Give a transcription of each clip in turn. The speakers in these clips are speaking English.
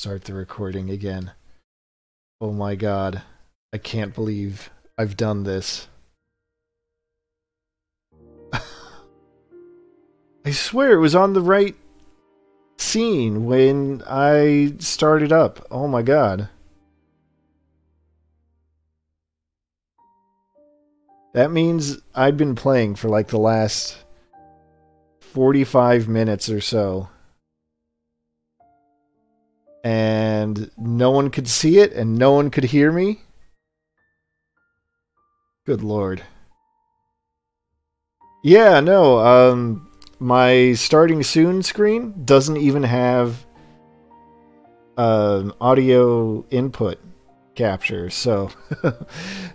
start the recording again. Oh my god. I can't believe I've done this. I swear it was on the right scene when I started up. Oh my god. That means I'd been playing for like the last 45 minutes or so. And no one could see it and no one could hear me. Good lord. Yeah, no, my starting soon screen doesn't even have audio input capture, so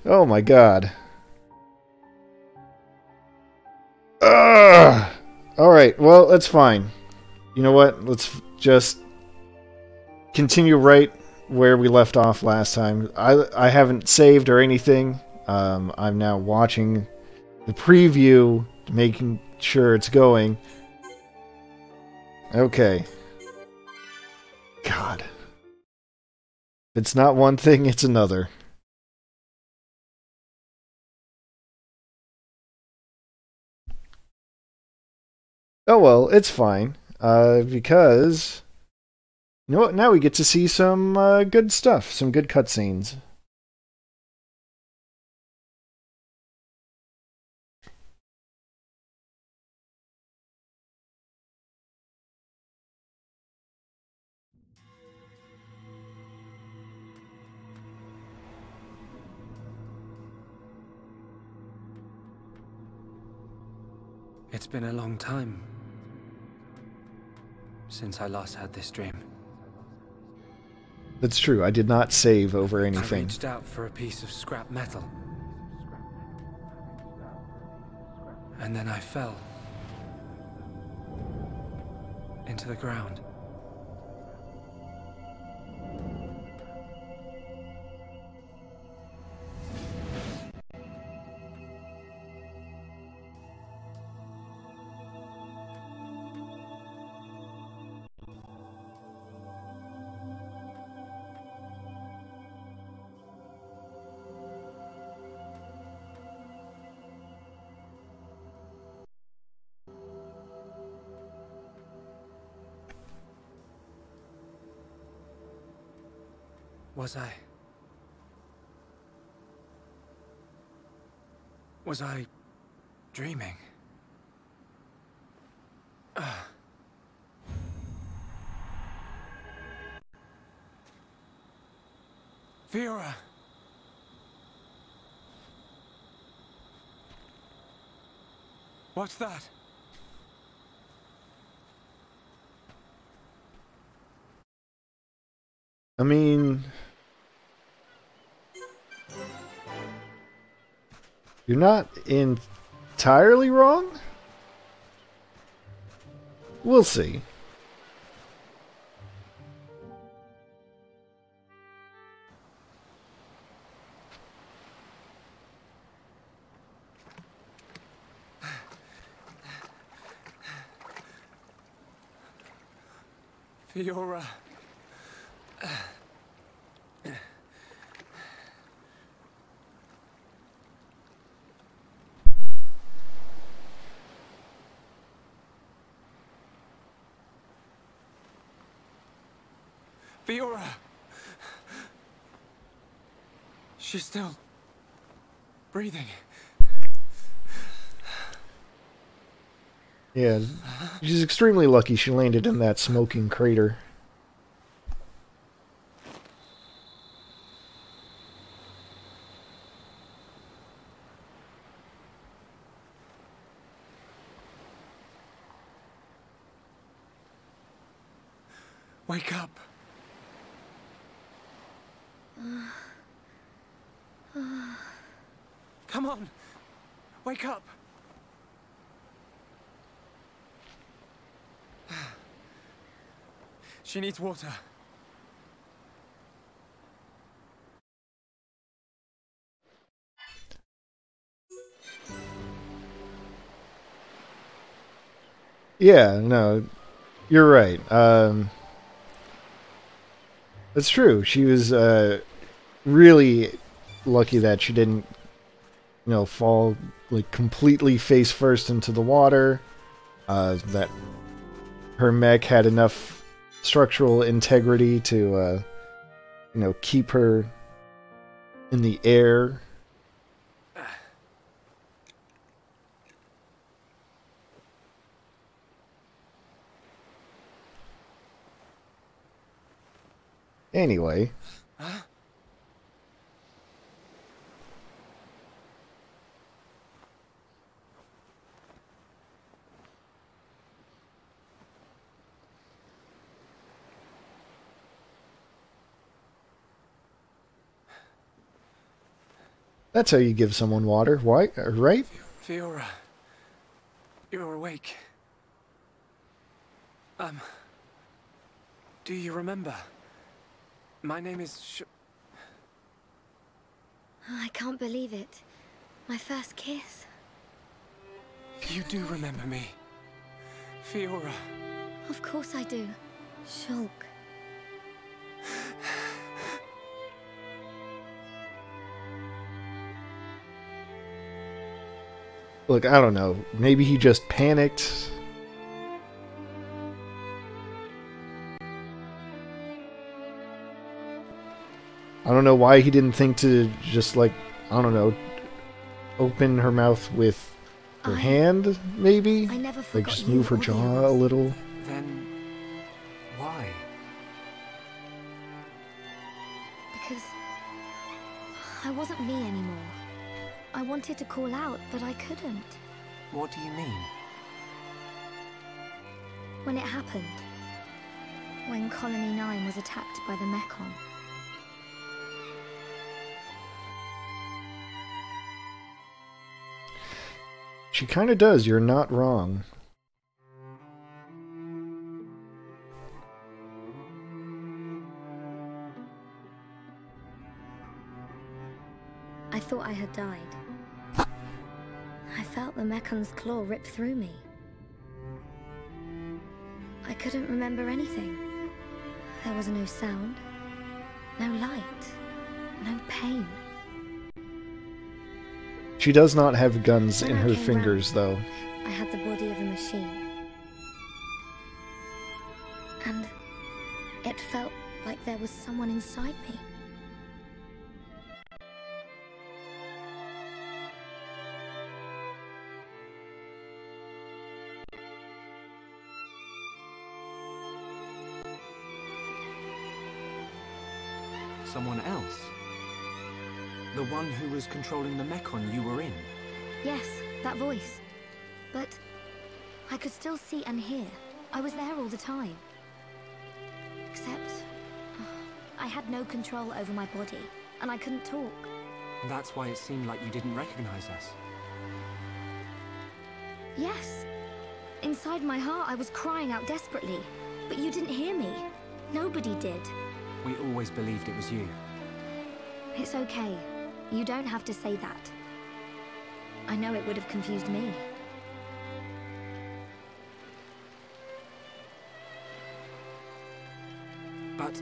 oh my god. Ugh! Alright, well, that's fine. You know what? Let's just continue right where we left off last time. I haven't saved or anything. I'm now watching the preview, making sure it's going. Okay. God. If it's not one thing, it's another. Oh well, it's fine. Because... You know what? Now we get to see some good stuff. Some good cutscenes. It's been a long time since I last had this dream. That's true. I did not save over I anything. reached out for a piece of scrap metal. And then I fell into the ground. Was I dreaming? Fiora! What's that? I mean... You're not entirely wrong? We'll see. Fiora. Fiora! She's still breathing. Yeah, she's extremely lucky she landed in that smoking crater. Wake up. Come on. Wake up. She needs water. Yeah, no, you're right. That's true. She was really lucky that she didn't, fall like completely face first into the water. That her mech had enough structural integrity to, keep her in the air. Anyway. Huh? That's how you give someone water. Why? Right? Fiora, you're awake. Do you remember? My name is I can't believe it. My first kiss. You do remember me, Fiora. Of course I do. Shulk. Look, I don't know. Maybe he just panicked. I don't know why he didn't think to just, like, I don't know, open her mouth with her hand, maybe? I never like, forgot just you move her or the jaw a others. little. Then why? Because I wasn't me anymore. I wanted to call out, but I couldn't. What do you mean? When it happened. When Colony 9 was attacked by the Mechon. She kind of does. You're not wrong. I thought I had died. I felt the Mechon's claw rip through me. I couldn't remember anything. There was no sound, no light, no pain. She does not have guns When in I her came fingers, though. I had the body of a machine. And it felt like there was someone inside me. Someone else? The one who was controlling the Mechon you were in? Yes, that voice. But I could still see and hear. I was there all the time. Except I had no control over my body, and I couldn't talk. That's why it seemed like you didn't recognize us. Yes. Inside my heart, I was crying out desperately. But you didn't hear me. Nobody did. We always believed it was you. It's okay. You don't have to say that. I know it would have confused me. But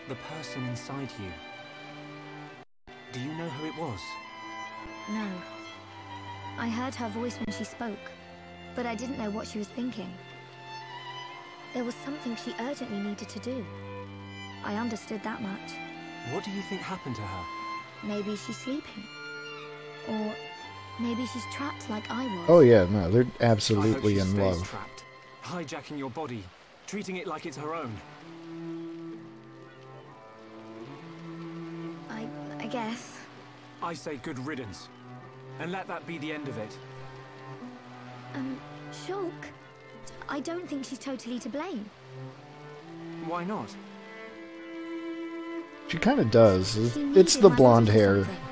the person inside you, do you know who it was? No. I heard her voice when she spoke, but I didn't know what she was thinking. There was something she urgently needed to do. I understood that much. What do you think happened to her? Maybe she's sleeping. Or maybe she's trapped like I was. Oh yeah, no, they're I hope absolutely she in stays love. trapped, hijacking your body, treating it like it's her own. I guess. I say good riddance, and let that be the end of it. Shulk, I don't think she's totally to blame. Why not? She kind of does. She It's needed the my blonde body for hair something.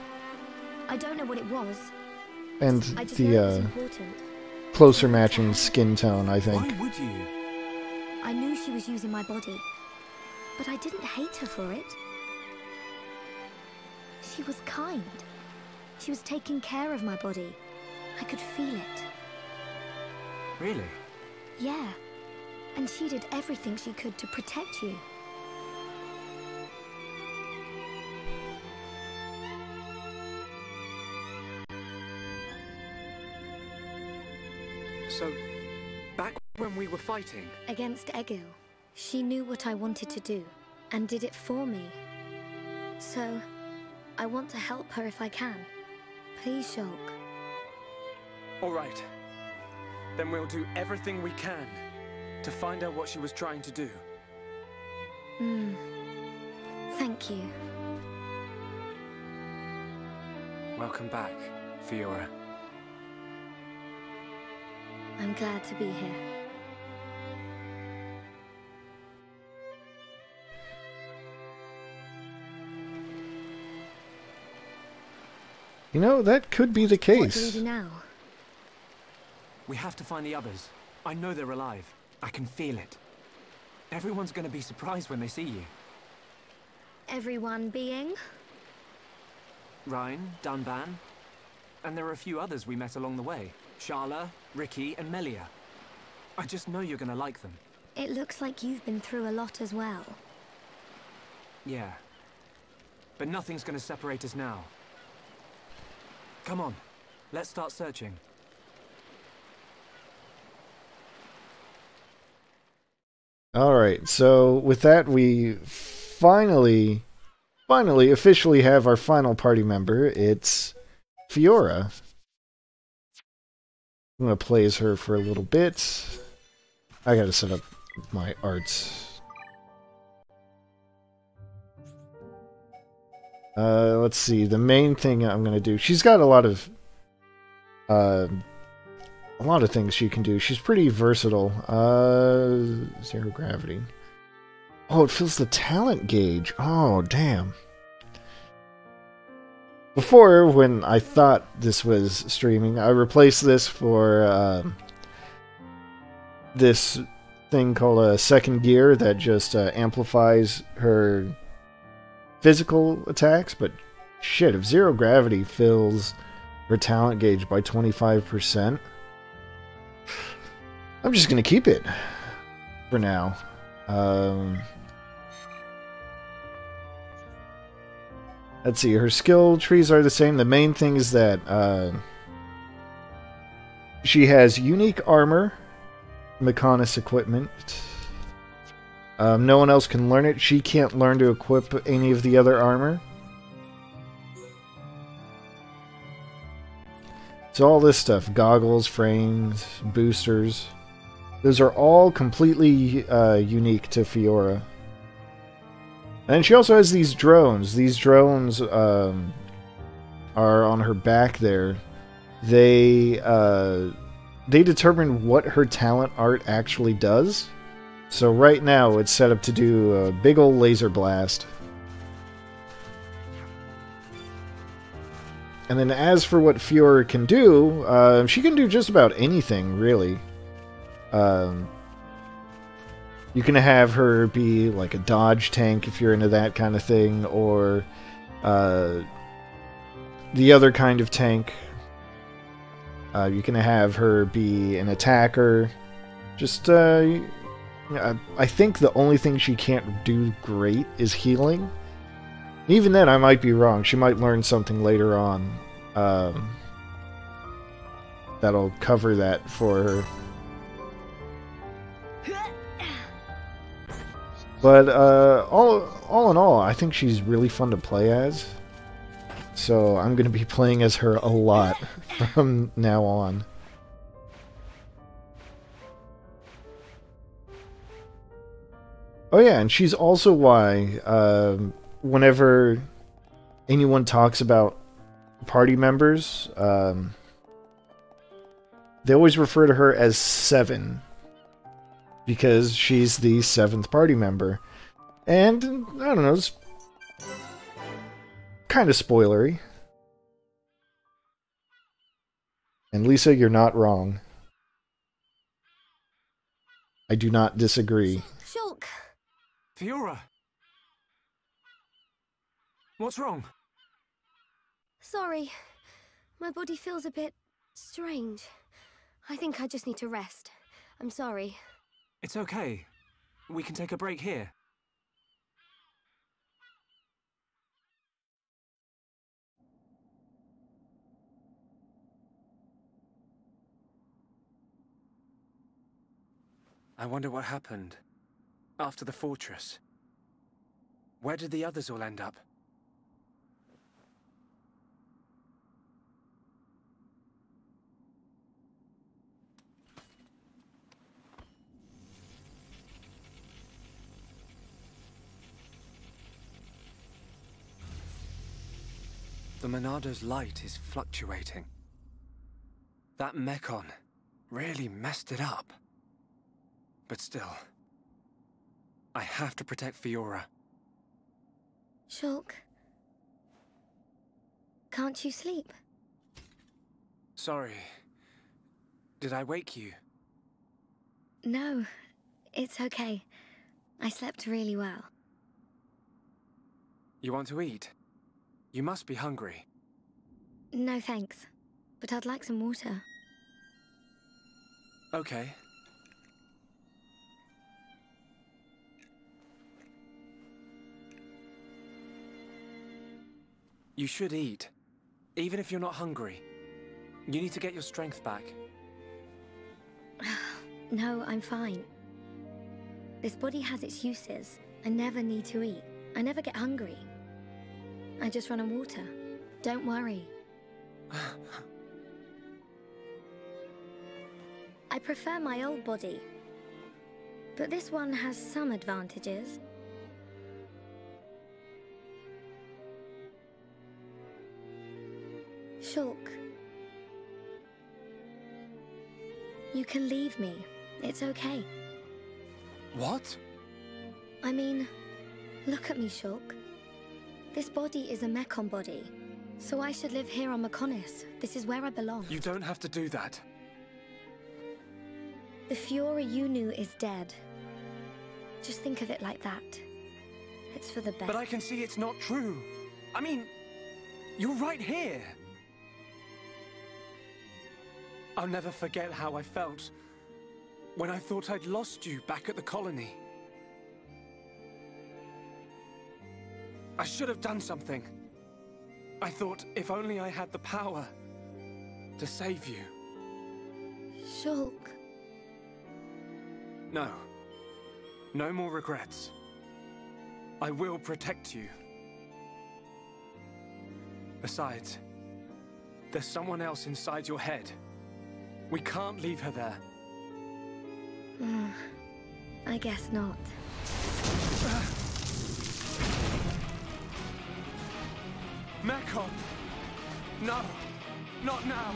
I don't know what it was. and I just know it was the important. closer matching skin tone, I think. Why would you? I knew she was using my body, but I didn't hate her for it. She was kind. She was taking care of my body. I could feel it. Really? Yeah. And she did everything she could to protect you. So, back when we were fighting... Against Egil, she knew what I wanted to do, and did it for me. So, I want to help her if I can. Please, Shulk. All right. Then we'll do everything we can to find out what she was trying to do. Thank you. Welcome back, Fiora. I'm glad to be here. You know, that could be the case. What do we do now? We have to find the others. I know they're alive. I can feel it. Everyone's gonna be surprised when they see you. Everyone being? Ryan, Dunban, and there are a few others we met along the way. Sharla, Ricky, and Melia. I just know you're gonna like them. It looks like you've been through a lot as well. Yeah. But nothing's gonna separate us now. Come on, let's start searching. Alright, so with that we finally officially have our final party member. It's Fiora. I'm gonna play as her for a little bit. I gotta set up my arts. Let's see, the main thing I'm gonna do, she's got a lot of things she can do. She's pretty versatile. Zero gravity. Oh, it fills the talent gauge. Oh, damn. Before, when I thought this was streaming, I replaced this for this thing called a second gear that just amplifies her physical attacks, but shit, if zero gravity fills her talent gauge by 25%, I'm just gonna keep it for now. Let's see, her skill trees are the same. The main thing is that she has unique armor, Mechonis equipment. No one else can learn it. She can't learn to equip any of the other armor. So all this stuff, goggles, frames, boosters, those are all completely unique to Fiora. And she also has these drones. These drones are on her back there. They determine what her talent art actually does. So right now it's set up to do a big ol' laser blast. And then as for what Fiora can do, she can do just about anything, really. You can have her be like a dodge tank if you're into that kind of thing, or the other kind of tank. You can have her be an attacker. Just, I think the only thing she can't do great is healing. Even then, I might be wrong. She might learn something later on that'll cover that for her. But all in all, I think she's really fun to play as. So I'm going to be playing as her a lot from now on. Oh yeah, and she's also why whenever anyone talks about party members, they always refer to her as Seven. Because she's the 7th party member. And, I don't know, it's kind of spoilery. And Lisa, you're not wrong. I do not disagree. Shulk! Fiora! What's wrong? Sorry. My body feels a bit strange. I think I just need to rest. I'm sorry. It's okay. We can take a break here. I wonder what happened after the fortress. Where did the others all end up? The Monado's light is fluctuating. That Mekon really messed it up. But still, I have to protect Fiora. Shulk, can't you sleep? Sorry. Did I wake you? No, it's okay. I slept really well. You want to eat? You must be hungry. No thanks, but I'd like some water. Okay. You should eat, even if you're not hungry. You need to get your strength back. No, I'm fine. This body has its uses. I never need to eat. I never get hungry. I just run on water. Don't worry. I prefer my old body, but this one has some advantages. Shulk, you can leave me. It's okay. What? I mean, look at me, Shulk. This body is a Mekon body, so I should live here on Mekonis. This is where I belong. You don't have to do that. The Fiora you knew is dead. Just think of it like that. It's for the best. But I can see it's not true. I mean, you're right here. I'll never forget how I felt when I thought I'd lost you back at the colony. I should have done something. I thought if only I had the power to save you. Shulk. No. No more regrets. I will protect you. Besides, there's someone else inside your head. We can't leave her there. I guess not. Mekon! No! Not now!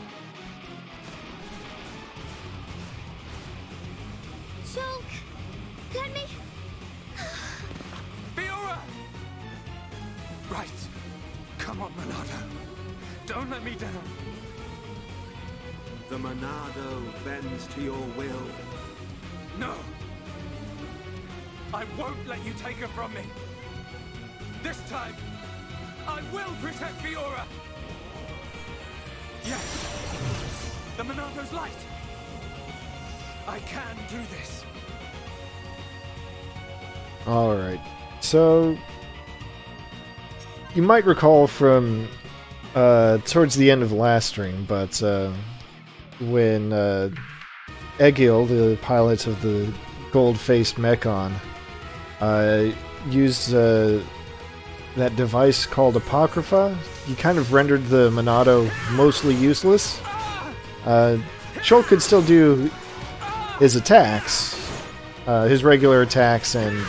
Shulk! Let me... Fiora! Right. Come on, Monado. Don't let me down. The Monado bends to your will. No! I won't let you take her from me! This time, I will protect Fiora! Yes! The Monado's light! I can do this! Alright, so... You might recall from towards the end of the last stream, but when Egil, the pilot of the gold-faced Mekon, used that device called Apocrypha, he kind of rendered the Monado mostly useless. Shulk could still do his attacks, his regular attacks and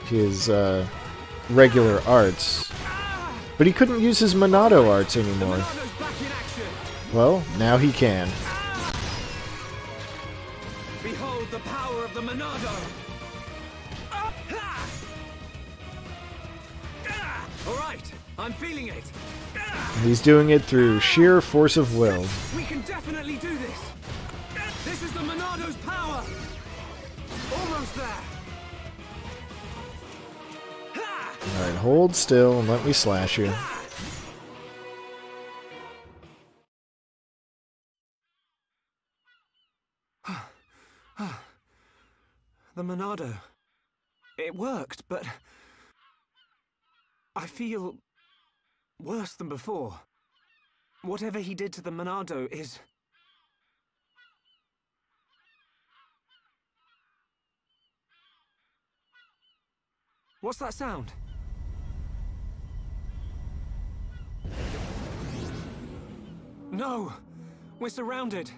his regular arts, but he couldn't use his Monado arts anymore. Well, now he can. Behold the power of the Monado! Alright, I'm feeling it! He's doing it through sheer force of will. We can definitely do this! This is the Monado's power! Almost there! Alright, hold still and let me slash you. The Monado. It worked, but... I feel... worse than before. Whatever he did to the Monado is... What's that sound? No! We're surrounded!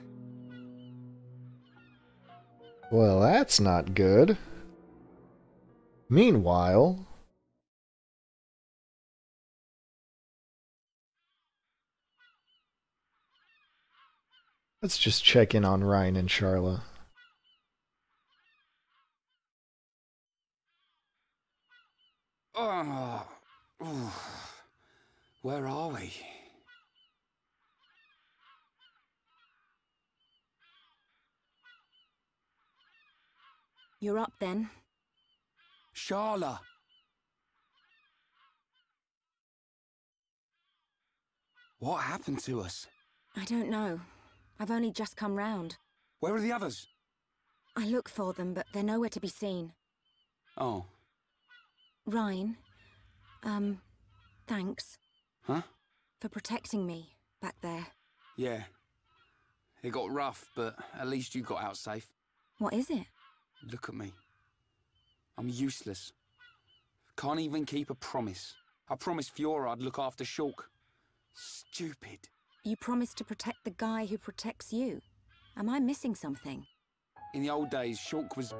Well, that's not good. Meanwhile... let's just check in on Ryan and Charla. Oh, ooh. Where are we? You're up then. Sharla! What happened to us? I don't know. I've only just come round. Where are the others? I look for them, but they're nowhere to be seen. Oh. Ryan, thanks. Huh? For protecting me back there. Yeah. It got rough, but at least you got out safe. What is it? Look at me. I'm useless. Can't even keep a promise. I promised Fiora I'd look after Shulk. Stupid. You promised to protect the guy who protects you. Am I missing something? In the old days, Shulk was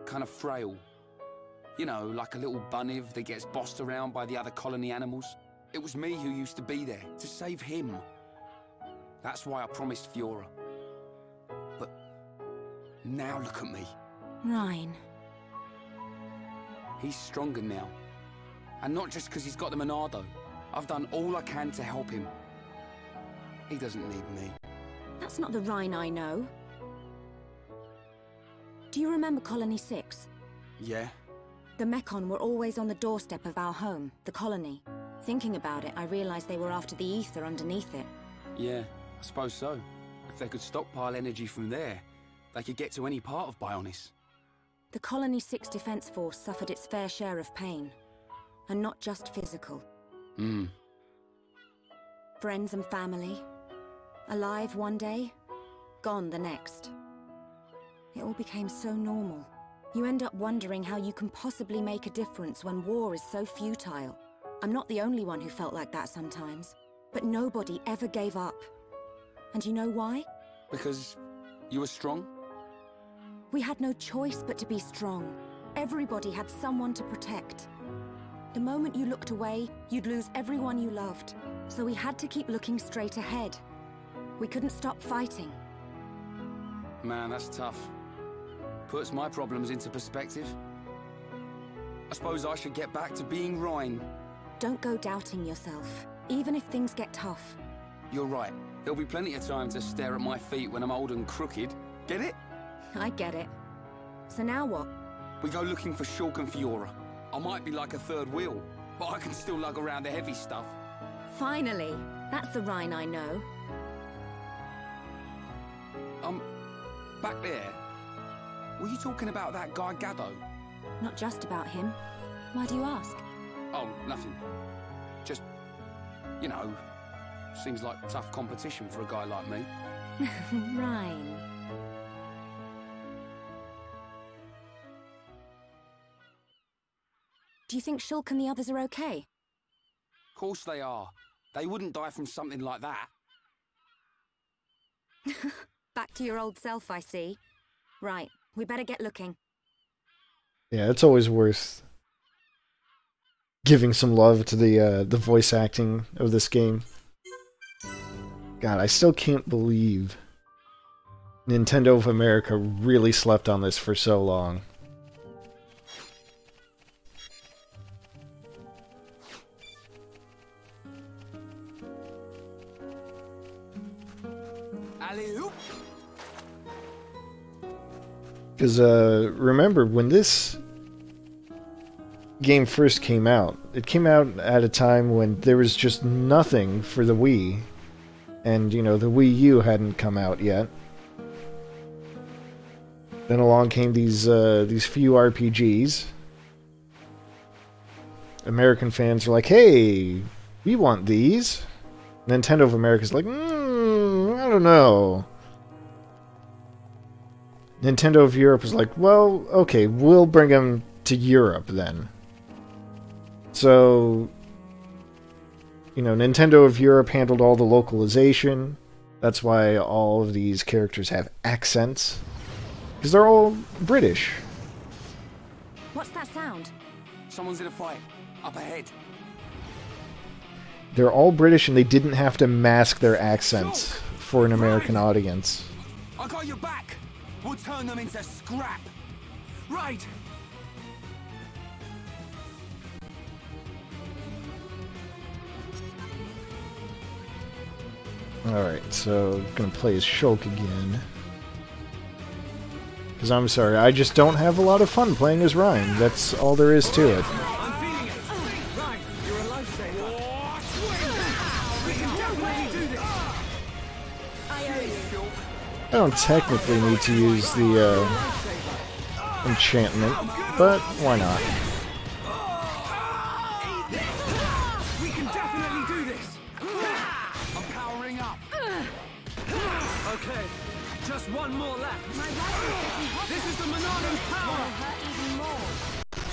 kind of frail. You know, like a little bunniv that gets bossed around by the other colony animals. It was me who used to be there, to save him. That's why I promised Fiora. But now look at me. Ryan. He's stronger now. And not just because he's got the Monado. I've done all I can to help him. He doesn't need me. That's not the Ryan I know. Do you remember Colony 6? Yeah? The Mekon were always on the doorstep of our home, the colony. Thinking about it, I realized they were after the ether underneath it. Yeah, I suppose so. If they could stockpile energy from there, they could get to any part of Bionis. The Colony 6 Defense Force suffered its fair share of pain. And not just physical. Friends and family. Alive one day, gone the next. It all became so normal. You end up wondering how you can possibly make a difference when war is so futile. I'm not the only one who felt like that sometimes. But nobody ever gave up. And you know why? Because you were strong? We had no choice but to be strong. Everybody had someone to protect. The moment you looked away, you'd lose everyone you loved. So we had to keep looking straight ahead. We couldn't stop fighting. Man, that's tough. Puts my problems into perspective. I suppose I should get back to being Ryan. Don't go doubting yourself, even if things get tough. You're right. There'll be plenty of time to stare at my feet when I'm old and crooked. Get it? I get it. So now what? We go looking for Shulk and Fiora. I might be like a third wheel, but I can still lug around the heavy stuff. Finally! That's the Ryan I know. Back there. Were you talking about that guy Gaddo? Not just about him. Why do you ask? Oh, nothing. Just, you know, seems like tough competition for a guy like me. Ryan. Do you think Shulk and the others are okay? Of course they are. They wouldn't die from something like that. Back to your old self, I see. Right, we better get looking. Yeah, it's always worth giving some love to the voice acting of this game. God, I still can't believe Nintendo of America really slept on this for so long. Because, remember, when this game first came out, it came out at a time when there was just nothing for the Wii. And, you know, the Wii U hadn't come out yet. Then along came these few RPGs. American fans were like, hey, we want these. Nintendo of America's like, I don't know. Nintendo of Europe was like, well, okay, we'll bring them to Europe then. So, you know, Nintendo of Europe handled all the localization. That's why all of these characters have accents. Because they're all British. What's that sound? Someone's in a fight. Up ahead. They're all British and they didn't have to mask their accents for an American audience. I got your back. We'll turn them into scrap. Right! Alright, so I'm gonna play as Shulk again. Because I'm sorry, I just don't have a lot of fun playing as Ryan. That's all there is to it. I'm feeling it! Right, you're a lifesaver. We can definitely do this! I don't technically need to use the enchantment, but why not? We can definitely do this! I'm powering up. Okay, just one more left. This is the Monado power!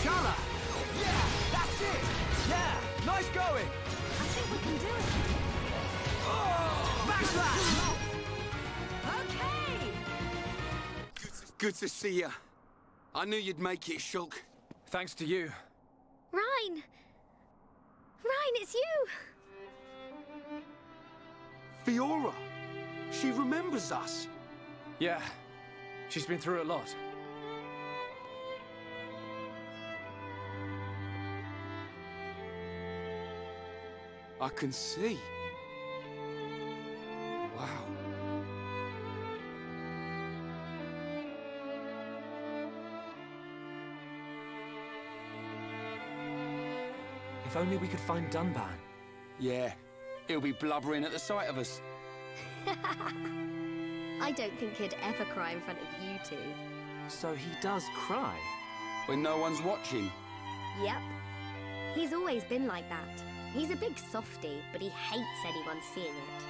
Chala! Yeah, that's it! Yeah, nice going! I think we can do it. Backslash! Okay! Good to see you. I knew you'd make it, Shulk. Thanks to you. Ryan! Ryan, it's you! Fiora. She remembers us. Yeah, she's been through a lot. I can see. Wow. If only we could find Dunban. Yeah, he'll be blubbering at the sight of us. I don't think he'd ever cry in front of you two. So he does cry? When no one's watching. Yep. He's always been like that. He's a big softie, but he hates anyone seeing it.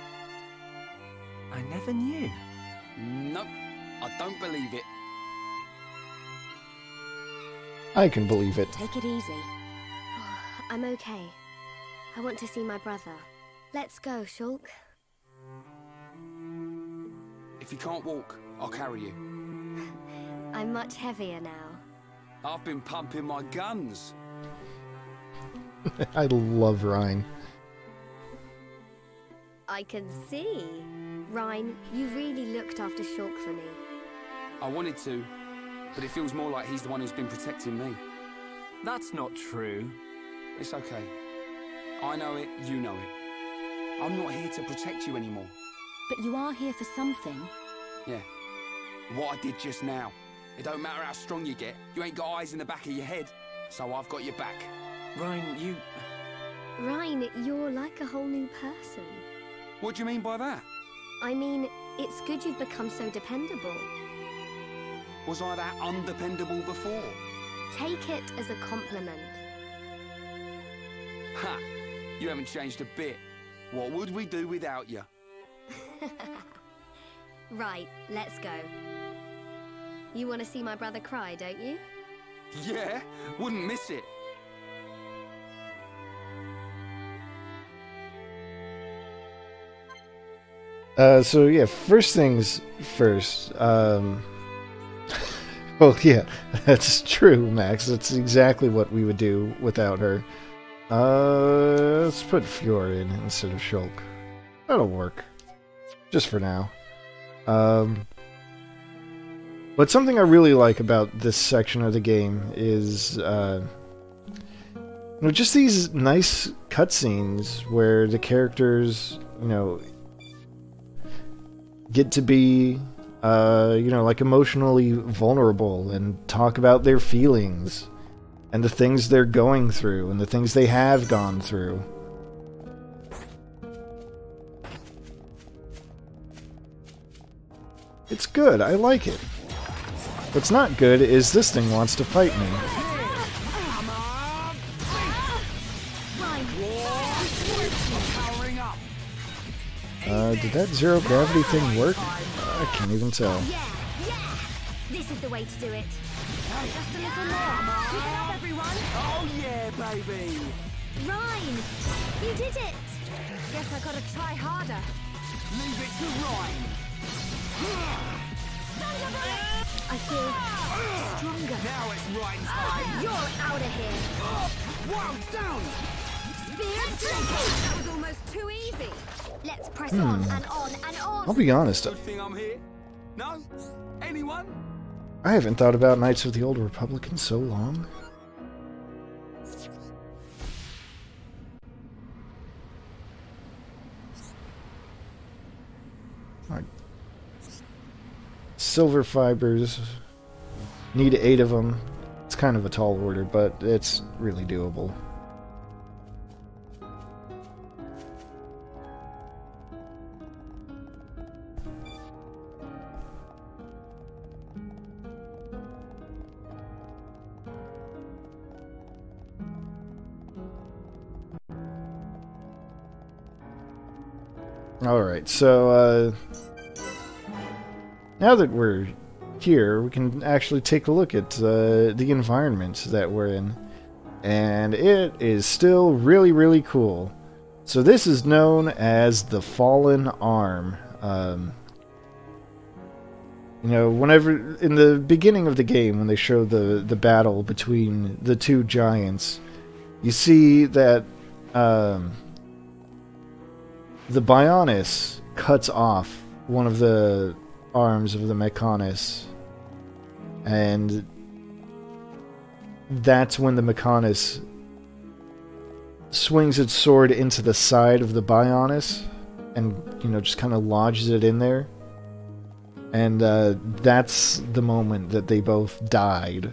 I never knew. Nope, I don't believe it. I can believe it. Take it easy. I'm okay. I want to see my brother. Let's go, Shulk. If you can't walk, I'll carry you. I'm much heavier now. I've been pumping my guns. I love Ryan. I can see. Ryan, you really looked after Shulk for me. I wanted to, but it feels more like he's the one who's been protecting me. That's not true. It's okay. I know it, you know it. I'm not here to protect you anymore. But you are here for something. Yeah. What I did just now. It don't matter how strong you get, you ain't got eyes in the back of your head. So I've got your back. Ryan, you... Ryan, you're like a whole new person. What do you mean by that? I mean, it's good you've become so dependable. Was I that undependable before? Take it as a compliment. Ha! You haven't changed a bit. What would we do without you? Right, let's go. You want to see my brother cry, don't you? Yeah, wouldn't miss it. So yeah, first things first. Well, yeah, that's true, Max. That's exactly what we would do without her. Let's put Fiora in instead of Shulk. That'll work. Just for now. But something I really like about this section of the game is, you know, just these nice cutscenes where the characters, you know, get to be, you know, like emotionally vulnerable and talk about their feelings and the things they're going through and the things they have gone through. It's good, I like it. What's not good is this thing wants to fight me. Did that zero gravity thing work? I can't even tell. Yeah! This is the way to do it. Just a little more. Keep it up, everyone! Oh yeah, baby! Ryan, you did it! Guess I gotta try harder. Leave it to Ryan! I feel stronger. Now it's Ryan's time! You're out of here. Wow, down! That was almost too easy. Let's press on and on and on. I'll be honest, Good thing I'm here. No? Anyone? I haven't thought about Knights of the Old Republic in so long. Alright. Silver fibers. Need 8 of them. It's kind of a tall order, but it's really doable. Alright, so now that we're here, we can actually take a look at the environment that we're in. And it is still really, really cool. So this is known as the Fallen Arm. You know, whenever, in the beginning of the game, when they show the battle between the two giants, you see that the Bionis cuts off one of the arms of the Mechonis, and that's when the Mechonis swings its sword into the side of the Bionis and, you know, just kind of lodges it in there. And that's the moment that they both died.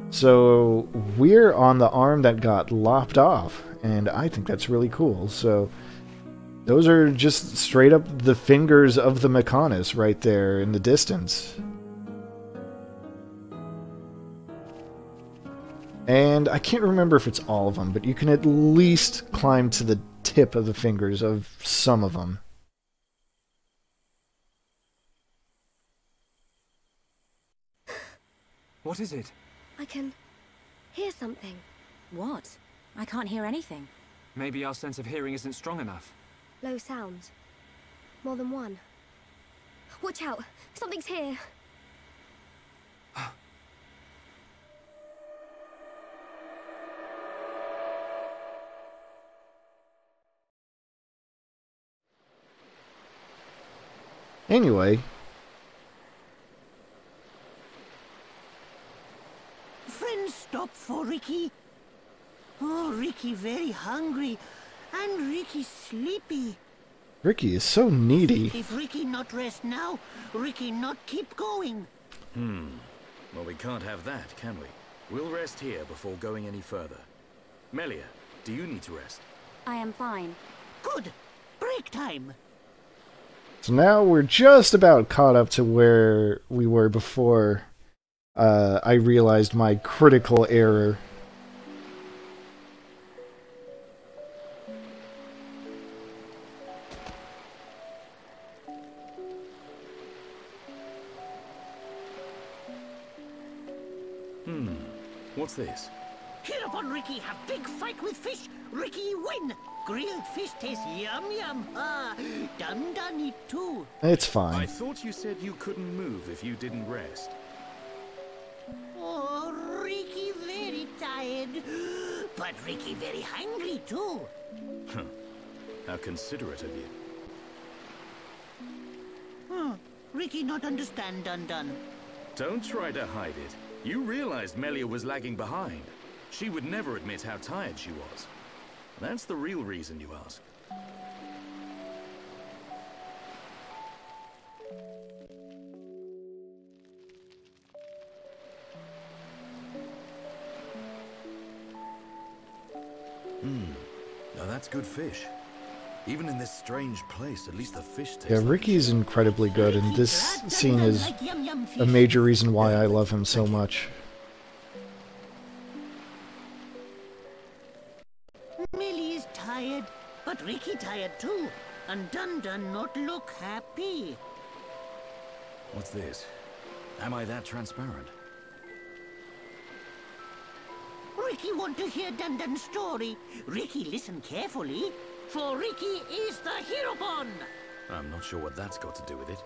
So we're on the arm that got lopped off, and I think that's really cool. So those are just straight up the fingers of the Mechonis right there in the distance. And I can't remember if it's all of them, but you can at least climb to the tip of the fingers of some of them. What is it? I can hear something. What? I can't hear anything. Maybe our sense of hearing isn't strong enough. Low sounds. More than one. Watch out! Something's here! Anyway. Friends stop for Ricky. Oh, Ricky very hungry. And Ricky sleepy. Ricky is so needy. If Ricky not rest now, Ricky not keep going. Well, we can't have that, can we? We'll rest here before going any further. Melia, do you need to rest? I am fine. Good. Break time. So now we're just about caught up to where we were before I realized my critical error. What's this? Hereupon Ricky have big fight with fish. Ricky win. Grilled fish taste yum yum. Ah, done it too. It's I fine. thought you said you couldn't move if you didn't rest. Oh, Ricky very tired. But Ricky very hungry too. How considerate of you. Ricky not understand done. Don't try to hide it. You realized Melia was lagging behind. She would never admit how tired she was. That's the real reason you ask. Now that's good fish. Even in this strange place, at least the fish tastes. Yeah, Ricky's incredibly good, and this scene is Like yum fish. a major reason why I love him so much. Millie is tired, but Ricky tired too. And Dun not look happy. What's this? Am I that transparent? Ricky want to hear Dun Dun's story. Ricky, listen carefully, for Ricky is the hero pawn. I'm not sure what that's got to do with it.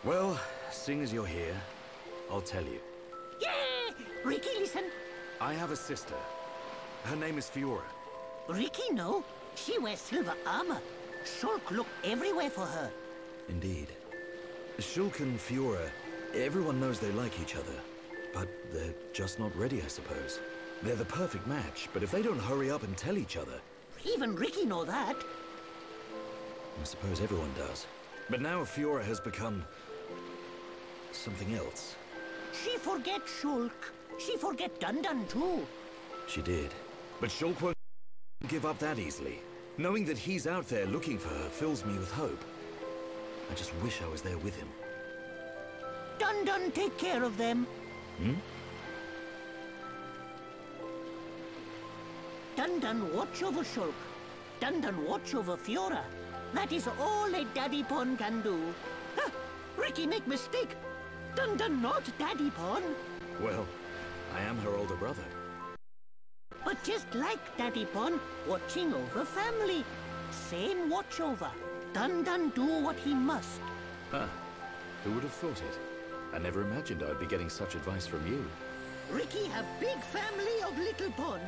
Well, seeing as you're here, I'll tell you. Yeah! Ricky, listen. I have a sister. Her name is Fiora. Ricky, no. She wears silver armor. Shulk look everywhere for her. Indeed. Shulk and Fiora, everyone knows they like each other. But they're just not ready, I suppose. They're the perfect match, but if they don't hurry up and tell each other... Even Ricky know that. I suppose everyone does. But now Fiora has become... something else. She forget Shulk. She forget Dun Dun too. She did. But Shulk won't give up that easily. Knowing that he's out there looking for her fills me with hope. I just wish I was there with him. Dun Dun take care of them. Hmm? Dun Dun watch over Shulk. Dun Dun watch over Fiora. That is all a daddy pawn can do. Ha! Ricky make mistake. Dun Dun not daddy pawn. Well, I am her older brother. But just like daddy pawn, watching over family. Same watch over. Dun Dun do what he must. Huh. Who would have thought it? I never imagined I'd be getting such advice from you. Ricky have big family of little pawn.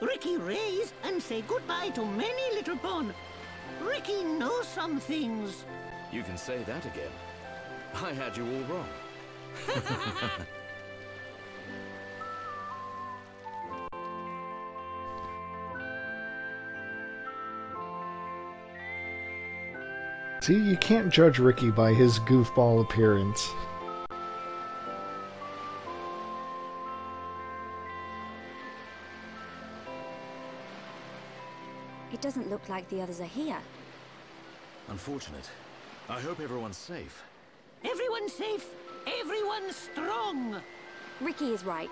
Ricky raise and say goodbye to many little pawn. Ricky knows some things. You can say that again. I had you all wrong. See, you can't judge Ricky by his goofball appearance. It doesn't look like the others are here. Unfortunate. I hope everyone's safe. Everyone's safe. Everyone's strong. Ricky is right.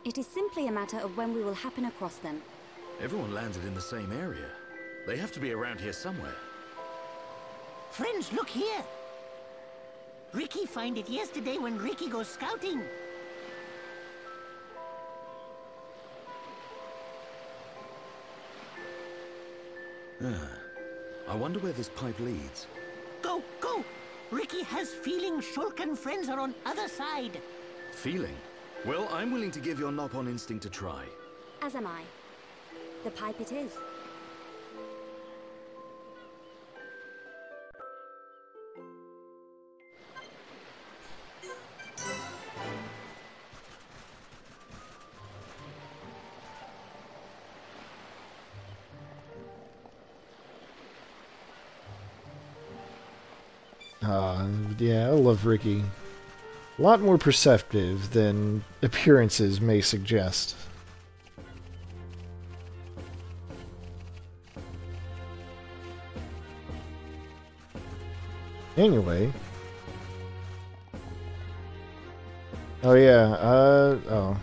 It is simply a matter of when we will happen across them. Everyone landed in the same area. They have to be around here somewhere. Friends, look here. Ricky find it yesterday when Ricky goes scouting. I wonder where this pipe leads. Go, go! Ricky has feeling Shulk and friends are on other side. Feeling? Well, I'm willing to give your knock-on instinct a try. As am I. The pipe it is. Yeah, I love Ricky. A lot more perceptive than appearances may suggest. Anyway. Oh yeah, oh.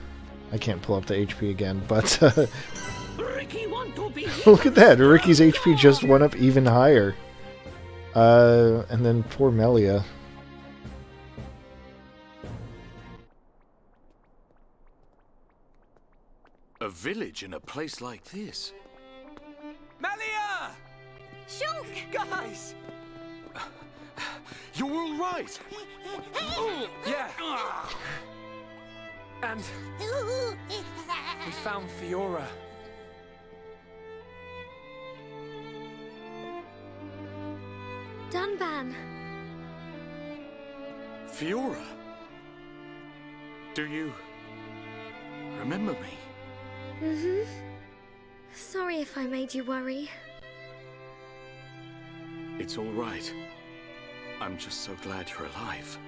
I can't pull up the HP again, but Ricky want to be look at that, Ricky's HP just went up even higher. And then poor Melia. A village in a place like this? Melia! Shulk! Guys! You're all right! Yeah. And we found Fiora. Dunban. Fiora? Do you remember me? Mm-hmm. Sorry if I made you worry. It's all right. I'm just so glad you're alive.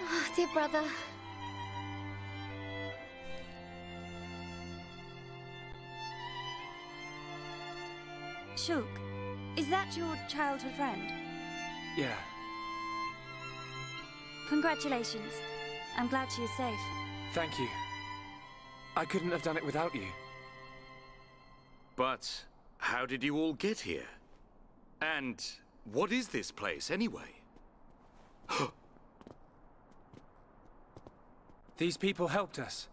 Oh, dear brother. Shulk, is that your childhood friend? Yeah. Congratulations. I'm glad she is safe. Thank you. I couldn't have done it without you. But how did you all get here? And what is this place, anyway? These people helped us.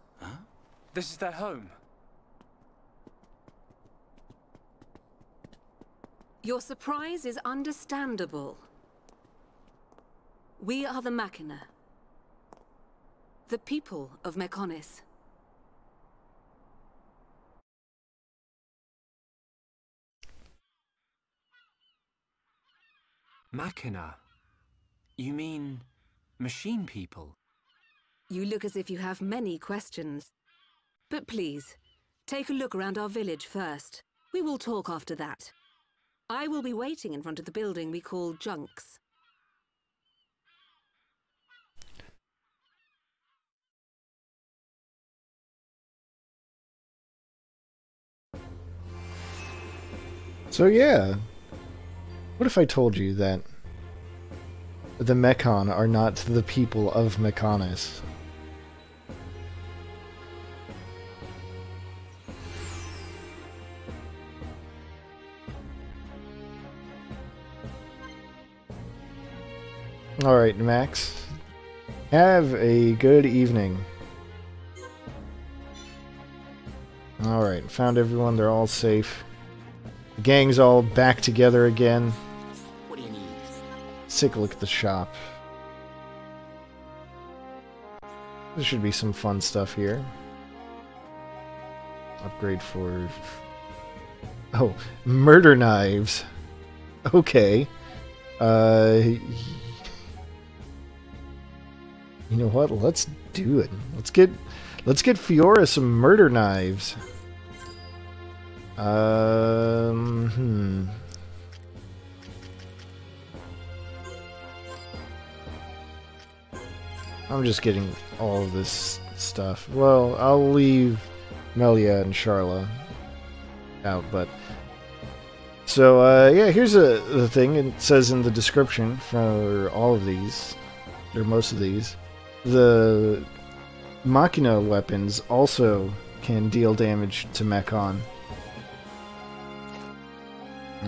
This is their home. Your surprise is understandable. We are the Machina. The people of Mechonis. Machina? You mean machine people? You look as if you have many questions. But please, take a look around our village first. We will talk after that. I will be waiting in front of the building we call Junks. So yeah, what if I told you that the Mechon are not the people of Mechonis? Alright, Max. Have a good evening. Alright, found everyone, they're all safe. The gang's all back together again. What do you need? Let's take a look at the shop. There should be some fun stuff here. Upgrade for... Oh, murder knives. Okay. You know what? Let's do it. Let's get Fiora some murder knives. I'm just getting all of this stuff. Well, I'll leave Melia and Charla out, but... So, yeah, here's the thing. It says in the description for all of these, or most of these, the Machina weapons also can deal damage to Mechon.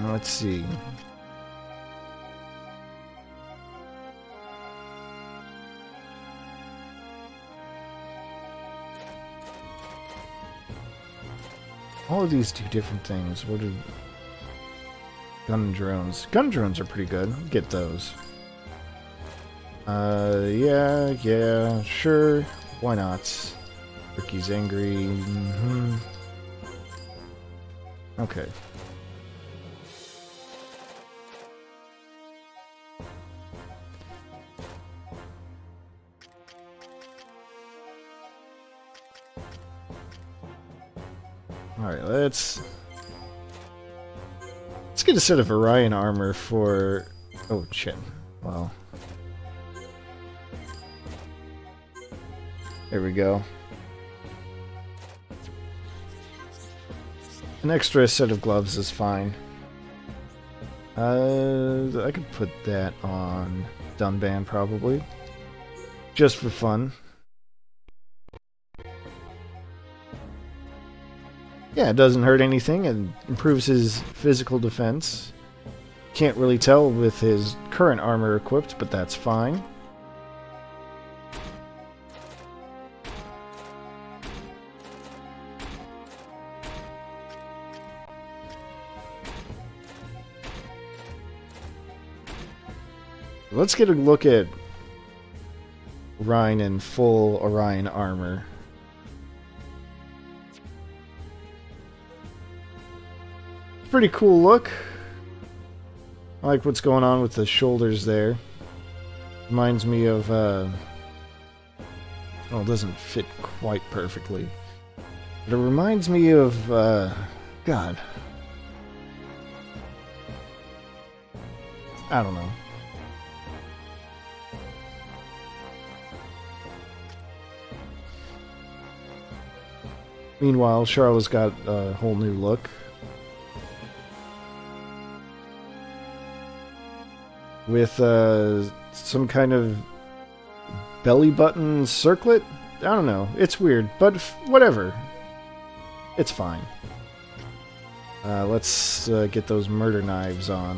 Let's see. All of these do different things. What do... Gun drones. Gun drones are pretty good. Get those. Yeah, sure. Why not? Ricky's angry. Okay. Alright, let's get a set of Orion armor for... Oh, shit. Well... There we go. An extra set of gloves is fine. I could put that on Dunban, probably. Just for fun. Yeah, it doesn't hurt anything and improves his physical defense. Can't really tell with his current armor equipped, but that's fine. Let's get a look at Ryan in full Orion armor. Pretty cool look. I like what's going on with the shoulders there. Reminds me of, well, it doesn't fit quite perfectly. But it reminds me of, God. I don't know. Meanwhile, Charlotte's got a whole new look. With some kind of belly button circlet? I don't know. It's weird, but whatever. It's fine. Let's get those murder knives on.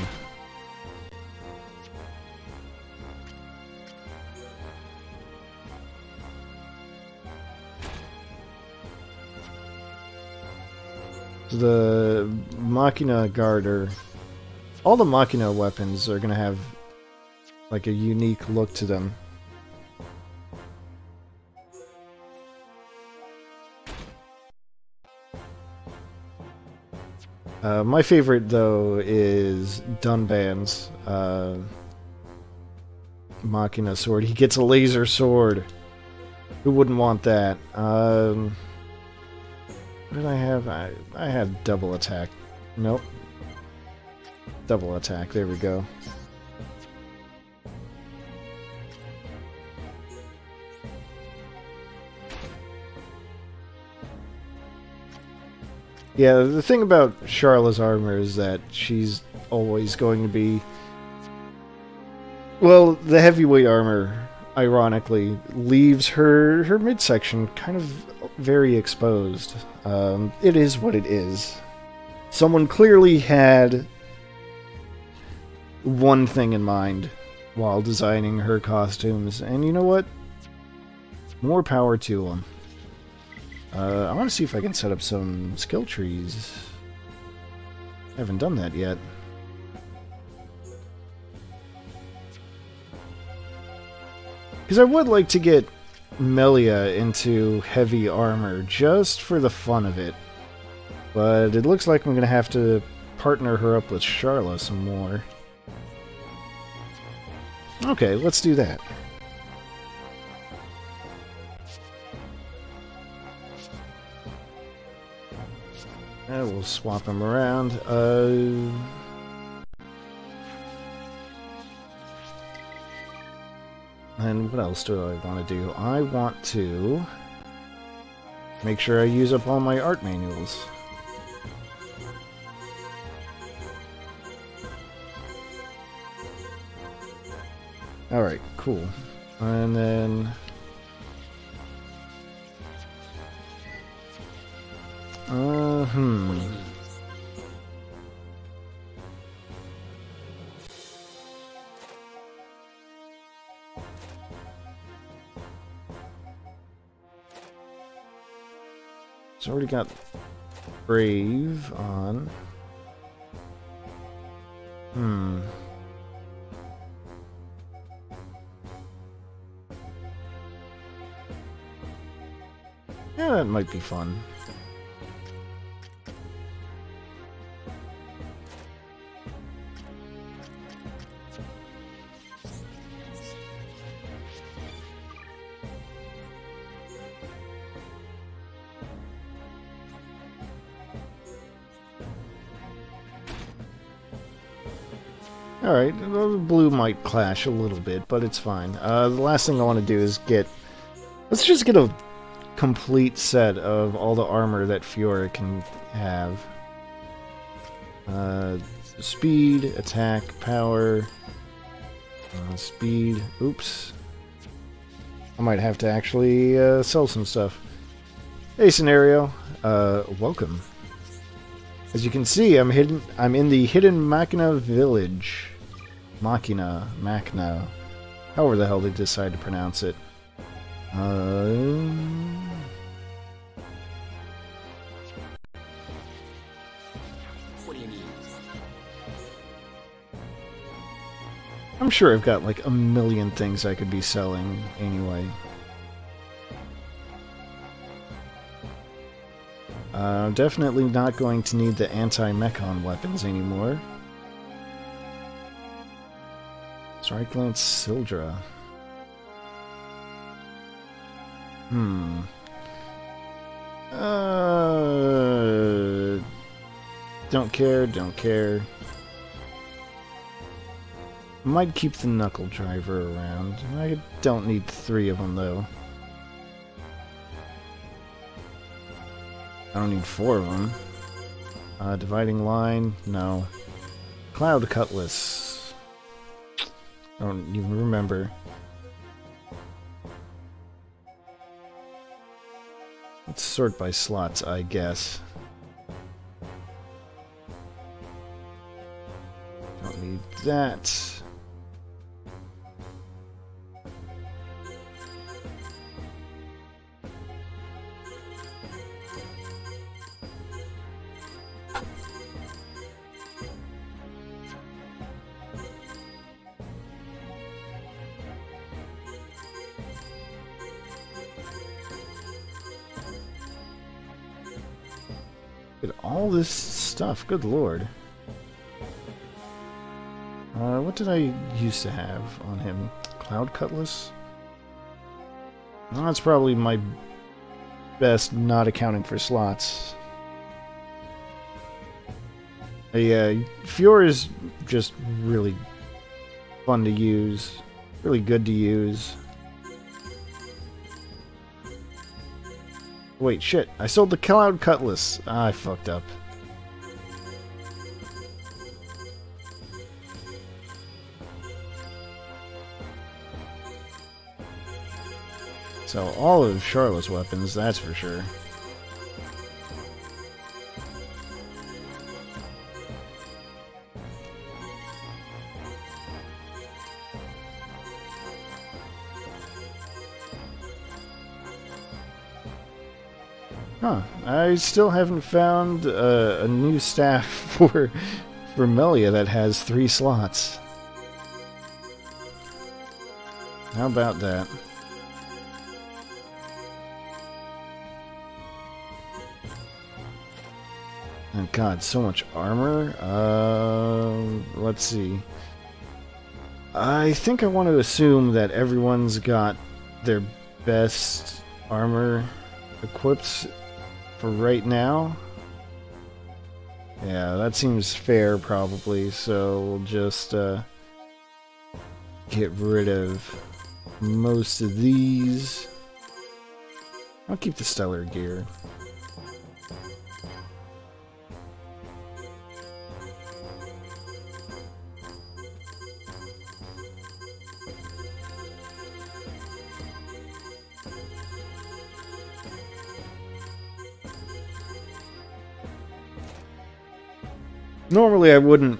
The Machina Garter. All the Machina weapons are going to have like a unique look to them. My favorite, though, is Dunban's Machina sword. He gets a laser sword. Who wouldn't want that? What did I have? I had double attack. Nope. Double attack. There we go. Yeah, the thing about Sharla's armor is that she's always going to be... Well, the heavyweight armor, ironically, leaves her midsection kind of very exposed. It is what it is. Someone clearly had one thing in mind while designing her costumes, and you know what? More power to them. I want to see if I can set up some skill trees. I haven't done that yet. Because I would like to get Melia into heavy armor just for the fun of it. But it looks like I'm going to have to partner her up with Sharla some more. Okay, let's do that. We'll swap them around. And what else do I want to do? I want to make sure I use up all my art manuals. Alright, cool. And then... It's already got Brave on. Yeah, that might be fun. Alright, the blue might clash a little bit, but it's fine. The last thing I want to do is get... Let's just get a complete set of all the armor that Fiora can have. Speed, attack, power... speed... Oops. I might have to actually sell some stuff. Hey, Scenario. Welcome. As you can see, I'm in the hidden Machina village. Machina. However the hell they decide to pronounce it. What do you need? I'm sure I've got like a million things I could be selling anyway. Definitely not going to need the anti-mechon weapons anymore. Strike Lance Sildra. Don't care. Might keep the Knuckle Driver around. I don't need 3 of them though. I don't need 4 of them. Dividing Line, no. Cloud Cutlass. I don't even remember. Let's sort by slots, I guess. Don't need that. Look at all this stuff. Good lord. What did I used to have on him? Cloud Cutlass? Well, that's probably my best, not accounting for slots. Yeah, Fiora is just really fun to use. Really good to use. Wait, shit. I sold the Cloud Cutlass. I fucked up. So, all of Charlotte's weapons, that's for sure. Huh. I still haven't found a new staff for Melia that has 3 slots. How about that? Oh god, so much armor. Let's see. I think I want to assume that everyone's got their best armor equipped for right now. Yeah, that seems fair probably, so we'll just get rid of most of these. I'll keep the stellar gear. Normally I wouldn't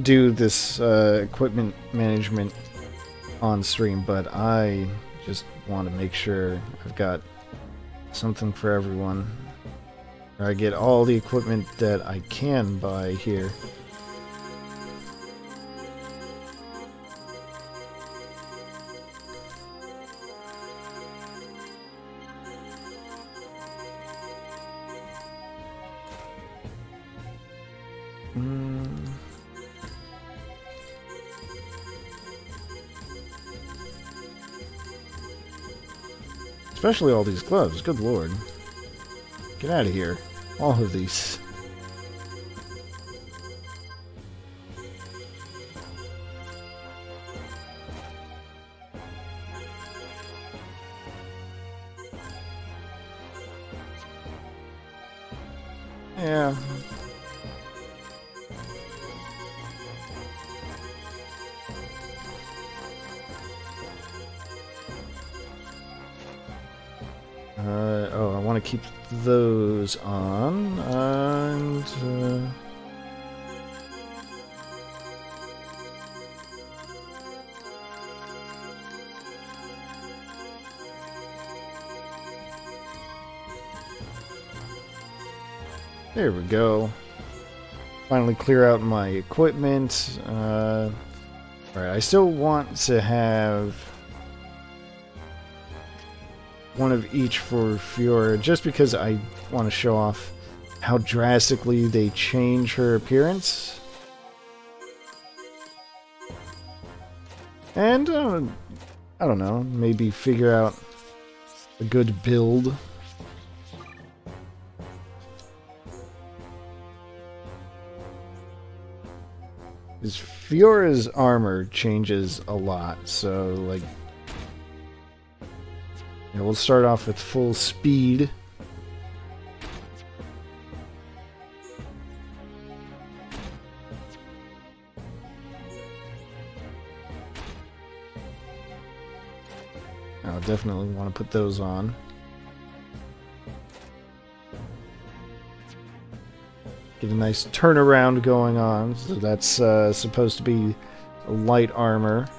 do this equipment management on stream, but I just want to make sure I've got something for everyone. Or I get all the equipment that I can buy here. Especially all these gloves, good lord. Get out of here. All of these. Yeah. Oh, I want to keep those on, and there we go. Finally clear out my equipment. Alright, I still want to have one of each for Fiora, just because I want to show off how drastically they change her appearance. And, I don't know, maybe figure out a good build. Because Fiora's armor changes a lot, so, like, yeah, we'll start off with full speed. I'll definitely want to put those on. Get a nice turnaround going on. So that's supposed to be light armor.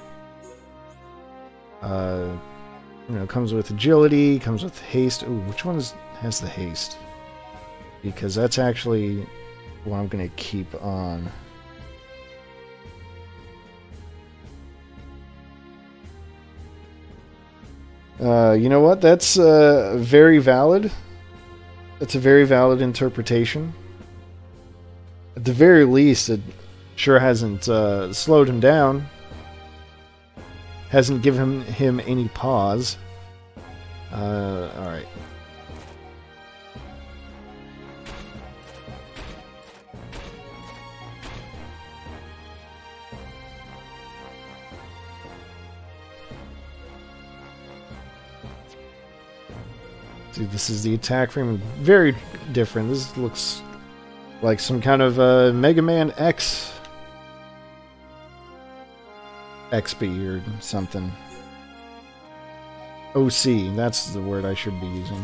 You know, comes with agility, comes with haste. Ooh, which one has the haste? Because that's actually what I'm going to keep on. You know what? That's very valid. That's a very valid interpretation. At the very least, it sure hasn't slowed him down. Hasn't given him any pause. Alright. See, this is the attack frame. Very different. This looks like some kind of Mega Man X XP or something. OC, that's the word I should be using.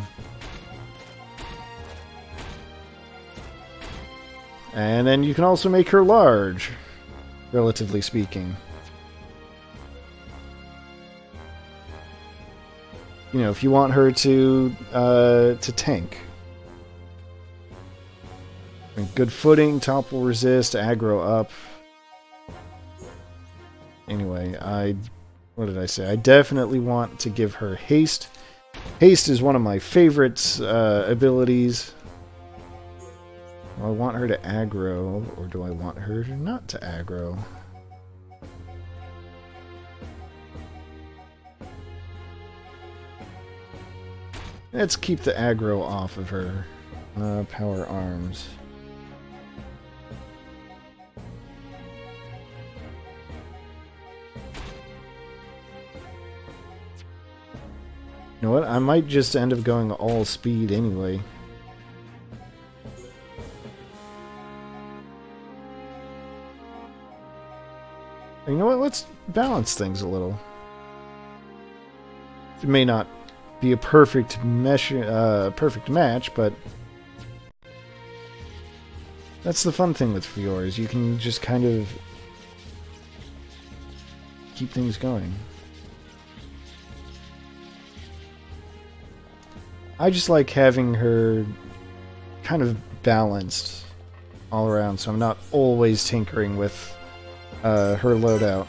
And then you can also make her large, relatively speaking. You know, if you want her to tank. Good footing, topple resist, aggro up. Anyway, what did I say? I definitely want to give her haste. Haste is one of my favorite abilities. Do I want her to aggro, or do I want her not to aggro? Let's keep the aggro off of her. Power arms. You know what? I might just end up going all speed anyway. You know what? Let's balance things a little. It may not be a perfect match, but that's the fun thing with Fiora, is you can just kind of keep things going. I just like having her kind of balanced all around, so I'm not always tinkering with her loadout.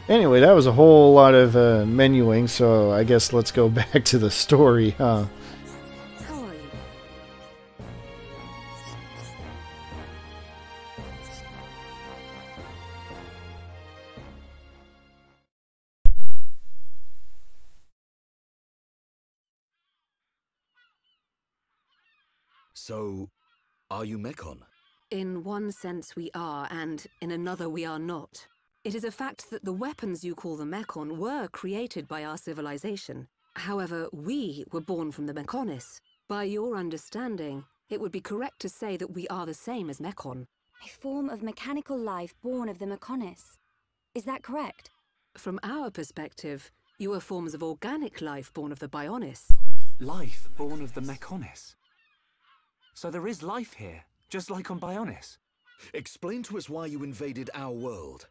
Anyway, that was a whole lot of menuing, so I guess let's go back to the story, huh? How are you? So, are you Mekon? In one sense we are, and in another we are not. It is a fact that the weapons you call the Mekon were created by our civilization. However, we were born from the Mekonis. By your understanding, it would be correct to say that we are the same as Mekon. A form of mechanical life born of the Mekonis. Is that correct? From our perspective, you are forms of organic life born of the Bionis. Life born of the Mekonis. So there is life here, just like on Bionis. Explain to us why you invaded our world.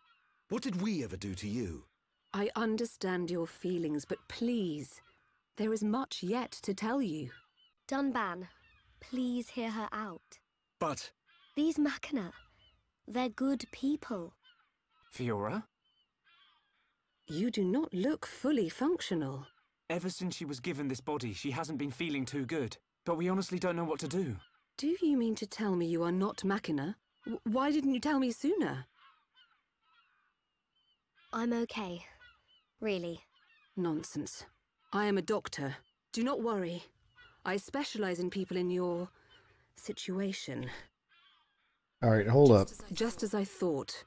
What did we ever do to you? I understand your feelings, but please, there is much yet to tell you. Dunban, please hear her out. But... These Machina, they're good people. Fiora? You do not look fully functional. Ever since she was given this body, she hasn't been feeling too good. But we honestly don't know what to do. Do you mean to tell me you are not Machina? Why didn't you tell me sooner? I'm okay. Really. Nonsense. I am a doctor. Do not worry. I specialize in people in your situation. Alright, hold up. Just as I thought.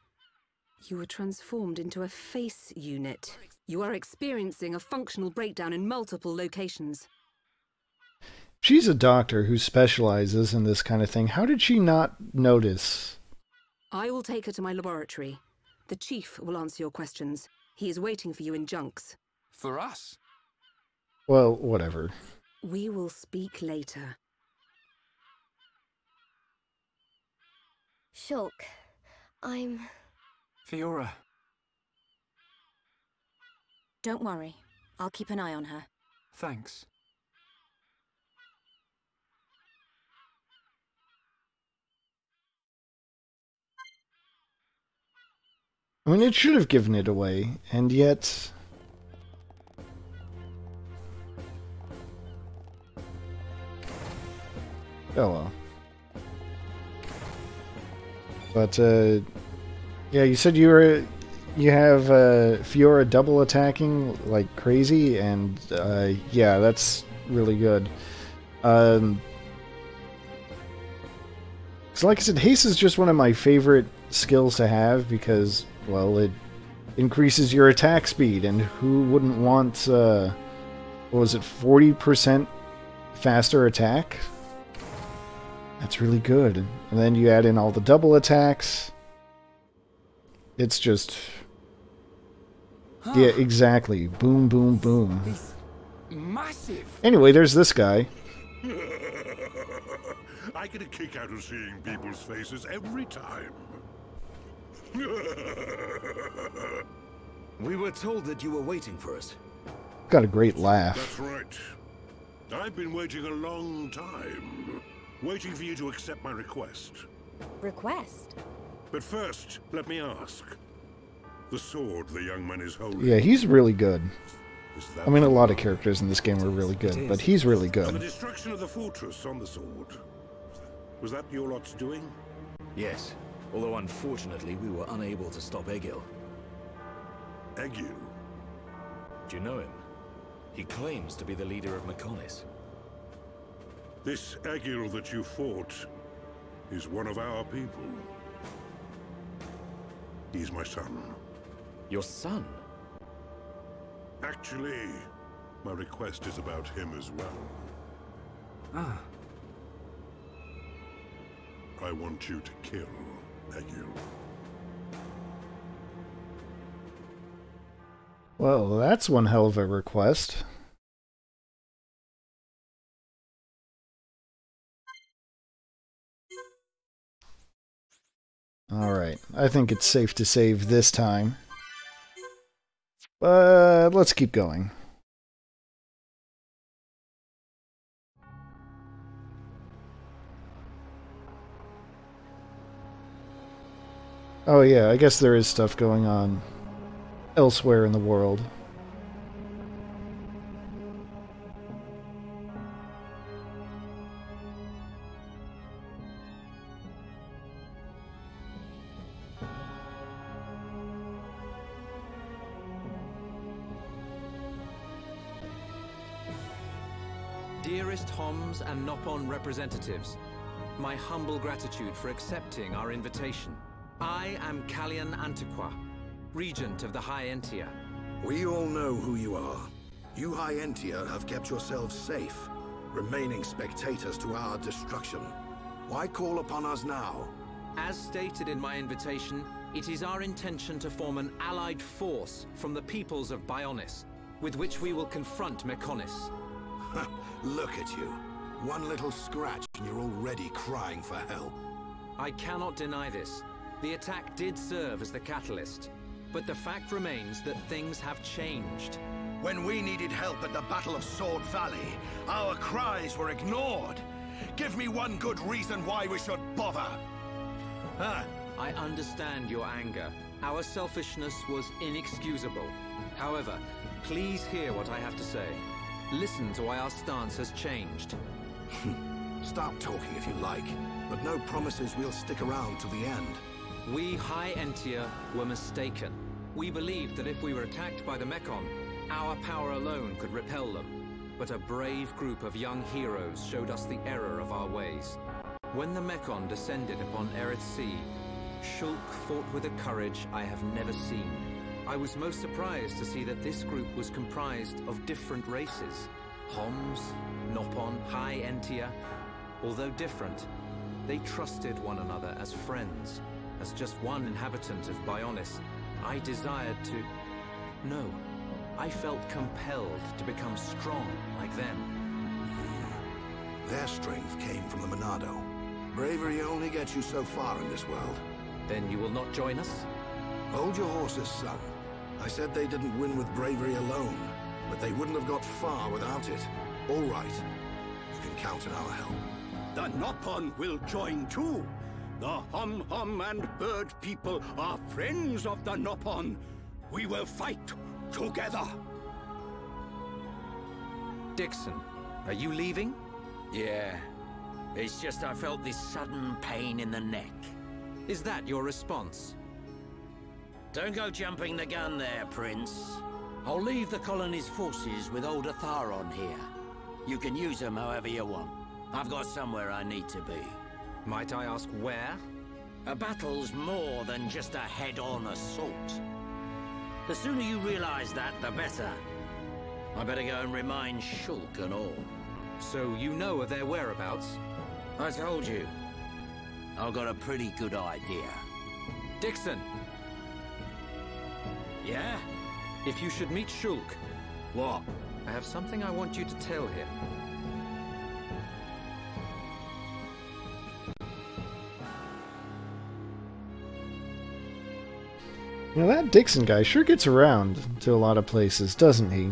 You were transformed into a face unit. You are experiencing a functional breakdown in multiple locations. She's a doctor who specializes in this kind of thing. How did she not notice? I will take her to my laboratory. The Chief will answer your questions. He is waiting for you in Junks. For us? Well, whatever. We will speak later. Shulk, I'm... Fiora. Don't worry. I'll keep an eye on her. Thanks. I mean, it should have given it away, and yet... Oh well. But yeah, you said you have Fiora double attacking like crazy, and yeah, that's really good. So like I said, haste is just one of my favorite skills to have because, well, it increases your attack speed, and who wouldn't want, what was it, 40% faster attack? That's really good. And then you add in all the double attacks. It's just... yeah, exactly. Boom, boom, boom. Massive! Anyway, there's this guy. I get a kick out of seeing people's faces every time. We were told that you were waiting for us. Got a great laugh. That's right. I've been waiting a long time. Waiting for you to accept my request. Request? But first, let me ask. The sword the young man is holding... Yeah, he's really good. Is that I mean, a lot of characters in this game are really good, but he's really And the good. destruction of the fortress on the sword. Was that your lot's doing? Yes, although unfortunately we were unable to stop Egil. Egil? Do you know him? He claims to be the leader of Mechonis. This Egil that you fought is one of our people. He's my son. Your son? Actually, my request is about him as well. Ah. I want you to kill Egil. Well, that's one hell of a request. Alright, I think it's safe to save this time. But let's keep going. Oh yeah, I guess there is stuff going on elsewhere in the world. Dearest Homs and Nopon representatives, my humble gratitude for accepting our invitation. I am Kallian Antiqua, Regent of the High Entia. We all know who you are. You High Entia have kept yourselves safe, remaining spectators to our destruction. Why call upon us now? As stated in my invitation, it is our intention to form an allied force from the peoples of Bionis, with which we will confront Mechonis. Look at you. One little scratch and you're already crying for help. I cannot deny this. The attack did serve as the catalyst, but the fact remains that things have changed. When we needed help at the Battle of Sword Valley, our cries were ignored. Give me one good reason why we should bother. I understand your anger. Our selfishness was inexcusable. However, please hear what I have to say. Listen to why our stance has changed. Stop talking if you like, but no promises we'll stick around to the end. We High Entia were mistaken. We believed that if we were attacked by the Mechon, our power alone could repel them. But a brave group of young heroes showed us the error of our ways. When the Mechon descended upon Aerith Sea, Shulk fought with a courage I have never seen. I was most surprised to see that this group was comprised of different races. Homs, Nopon, High Entia. Although different, they trusted one another as friends. As just one inhabitant of Bionis, I desired to... No, I felt compelled to become strong like them. Their strength came from the Monado. Bravery only gets you so far in this world. Then you will not join us? Hold your horses, son. I said they didn't win with bravery alone, but they wouldn't have got far without it. All right. You can count on our help. The Nopon will join too. The Hom-Hom and Bird people are friends of the Nopon. We will fight together. Dixon, are you leaving? Yeah. It's just I felt this sudden pain in the neck. Is that your response? Don't go jumping the gun there, Prince. I'll leave the colony's forces with old Atharon here. You can use them however you want. I've got somewhere I need to be. Might I ask where? A battle's more than just a head-on assault. The sooner you realize that, the better. I better go and remind Shulk and all. So you know of their whereabouts? I told you. I've got a pretty good idea. Dixon! Yeah? If you should meet Shulk... What? I have something I want you to tell him. You know, that Dixon guy sure gets around to a lot of places, doesn't he?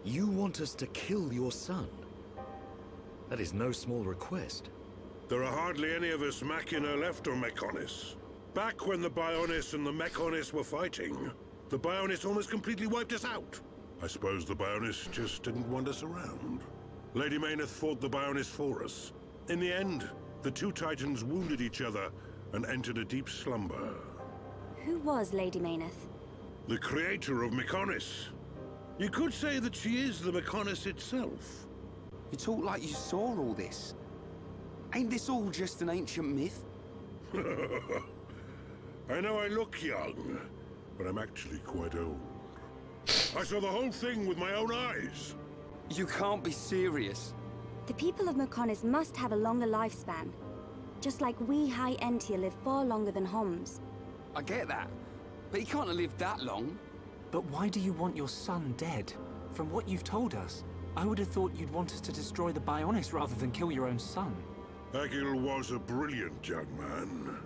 You want us to kill your son? That is no small request. There are hardly any of us Machina left on Mechonis. Back when the Bionis and the Mechonis were fighting, the Bionis almost completely wiped us out. I suppose the Bionis just didn't want us around. Lady Mayneth fought the Bionis for us. In the end, the two Titans wounded each other and entered a deep slumber. Who was Lady Mayneth? The creator of Mechonis. You could say that she is the Mechonis itself. You talk like you saw all this. Ain't this all just an ancient myth? I know I look young, but I'm actually quite old. I saw the whole thing with my own eyes. You can't be serious. The people of Mechonis must have a longer lifespan. Just like we High Entia live far longer than Homs. I get that, but he can't have lived that long. But why do you want your son dead? From what you've told us, I would have thought you'd want us to destroy the Bionis rather than kill your own son. Egil was a brilliant young man.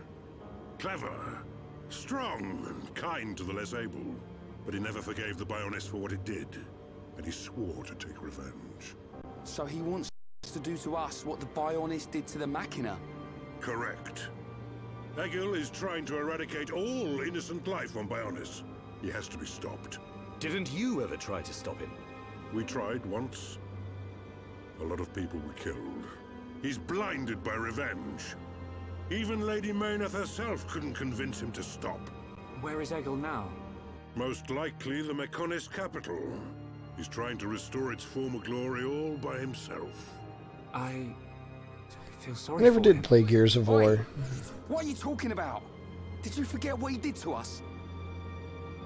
Clever, strong, and kind to the less able. But he never forgave the Bionis for what it did, and he swore to take revenge. So he wants to do to us what the Bionis did to the Machina? Correct. Egil is trying to eradicate all innocent life on Bionis. He has to be stopped. Didn't you ever try to stop him? We tried once. A lot of people were killed. He's blinded by revenge. Even Lady Mayneth herself couldn't convince him to stop. Where is Egil now? Most likely the Mechonis capital. He's trying to restore its former glory all by himself. I feel sorry I never for did him. play Gears of War. What are you talking about? Did you forget what he did to us?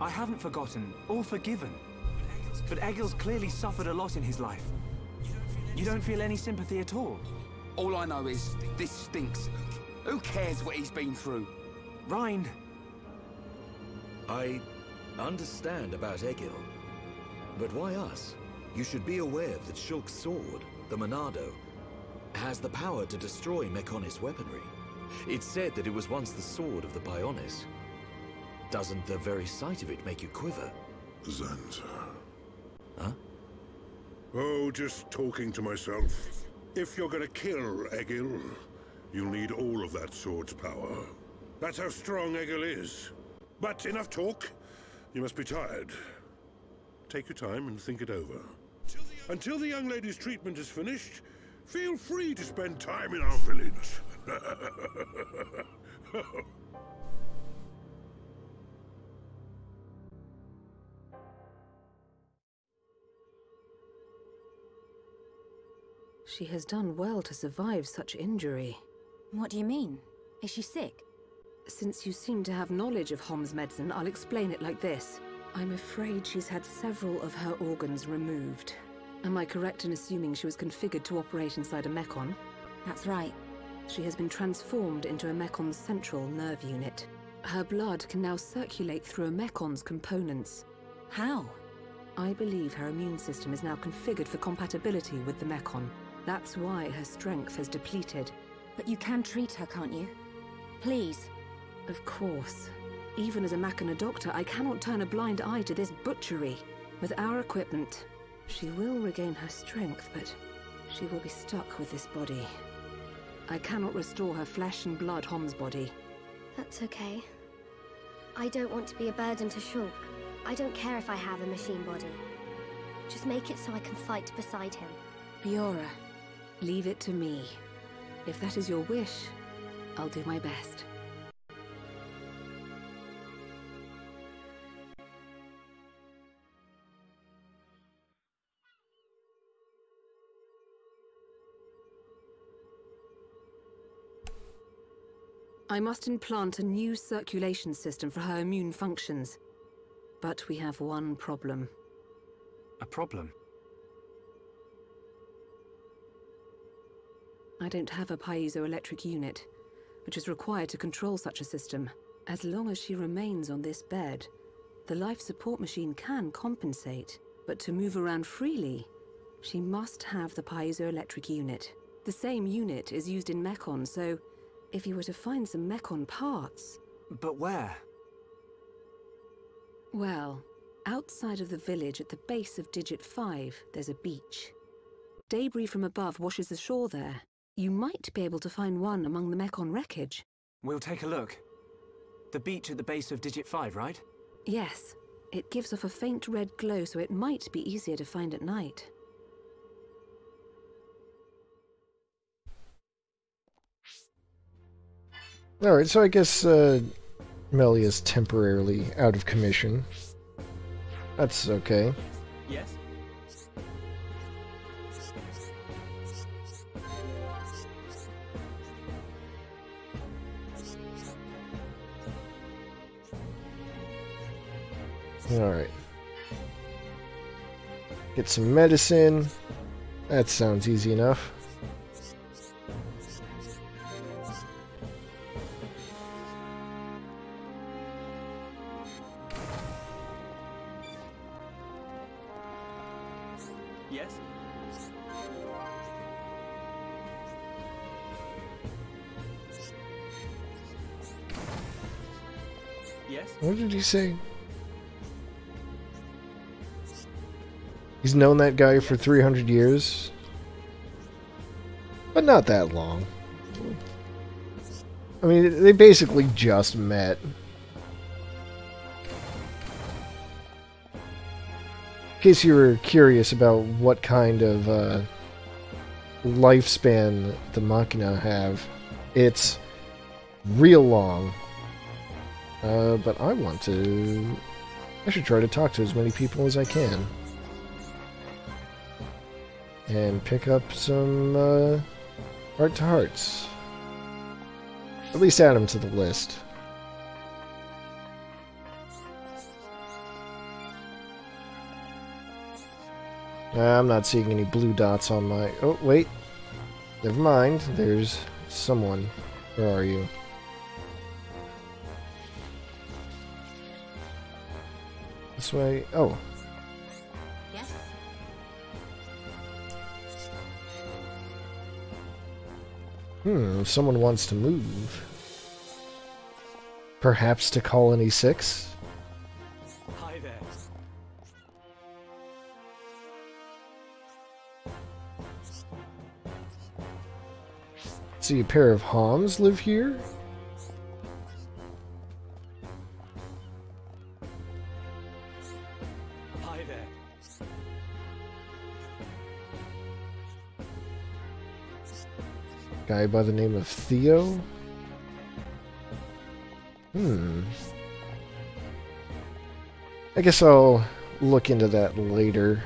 I haven't forgotten, or forgiven. But Egil's clearly suffered a lot in his life. You don't feel any sympathy at all? All I know is, this stinks. Who cares what he's been through? Rind! I understand about Egil. But why us? You should be aware that Shulk's sword, the Monado, has the power to destroy Mechonis weaponry. It's said that it was once the sword of the Bionis. Doesn't the very sight of it make you quiver? Zanza. Huh? Oh, just talking to myself. If you're gonna kill Egil, you'll need all of that sword's power. That's how strong Egil is. But enough talk. You must be tired. Take your time and think it over. Until the young lady's treatment is finished, feel free to spend time in our village. She has done well to survive such injury. What do you mean? Is she sick? Since you seem to have knowledge of Hom's medicine, I'll explain it like this. I'm afraid she's had several of her organs removed. Am I correct in assuming she was configured to operate inside a Mechon? That's right. She has been transformed into a Mecon's central nerve unit. Her blood can now circulate through a Mecon's components. How? I believe her immune system is now configured for compatibility with the Mechon. That's why her strength has depleted. But you can treat her, can't you? Please. Of course. Even as a Machina doctor, I cannot turn a blind eye to this butchery. With our equipment, she will regain her strength, but she will be stuck with this body. I cannot restore her flesh and blood Hom's body. That's okay. I don't want to be a burden to Shulk. I don't care if I have a machine body. Just make it so I can fight beside him. Fiora, leave it to me. If that is your wish, I'll do my best. I must implant a new circulation system for her immune functions. But we have one problem. A problem? I don't have a piezoelectric unit, which is required to control such a system. As long as she remains on this bed, the life support machine can compensate. But to move around freely, she must have the piezoelectric unit. The same unit is used in Mekon, so if you were to find some Mekon parts... But where? Well, outside of the village at the base of Digit 5, there's a beach. Debris from above washes ashore there. You might be able to find one among the Mekon wreckage. We'll take a look. The beach at the base of Digit 5, right? Yes. It gives off a faint red glow, so it might be easier to find at night. Alright, so I guess Melia's temporarily out of commission. That's okay. Yes? Alright. Get some medicine. That sounds easy enough. Yes? Yes? What did he say? He's known that guy for 300 years. But not that long. I mean, they basically just met. In case you were curious about what kind of lifespan the Machina have, it's real long. But I should try to talk to as many people as I can. And pick up some heart-to-hearts. At least add them to the list. I'm not seeing any blue dots on my... Oh, wait. Never mind. There's someone. Where are you? This way. Oh. Yes? Someone wants to move. Perhaps to Colony 6? Hi there. See, a pair of Homs live here? Hi there. Guy by the name of Theo? I guess I'll look into that later.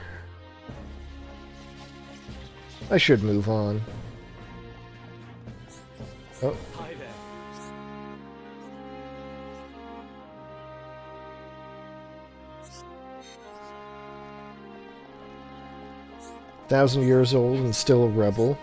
I should move on. Oh. Hi there. 1,000 years old and still a rebel.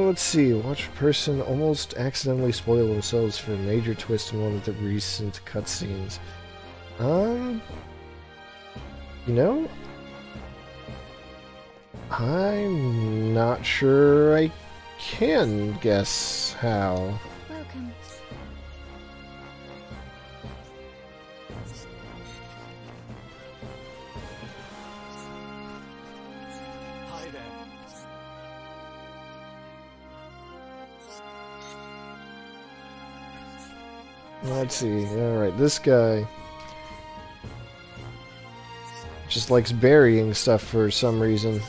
Let's see. Watch a person almost accidentally spoil themselves for a major twist in one of the recent cutscenes. You know, I'm not sure I can guess how. Welcome. Let's see. Alright, this guy just likes burying stuff for some reason.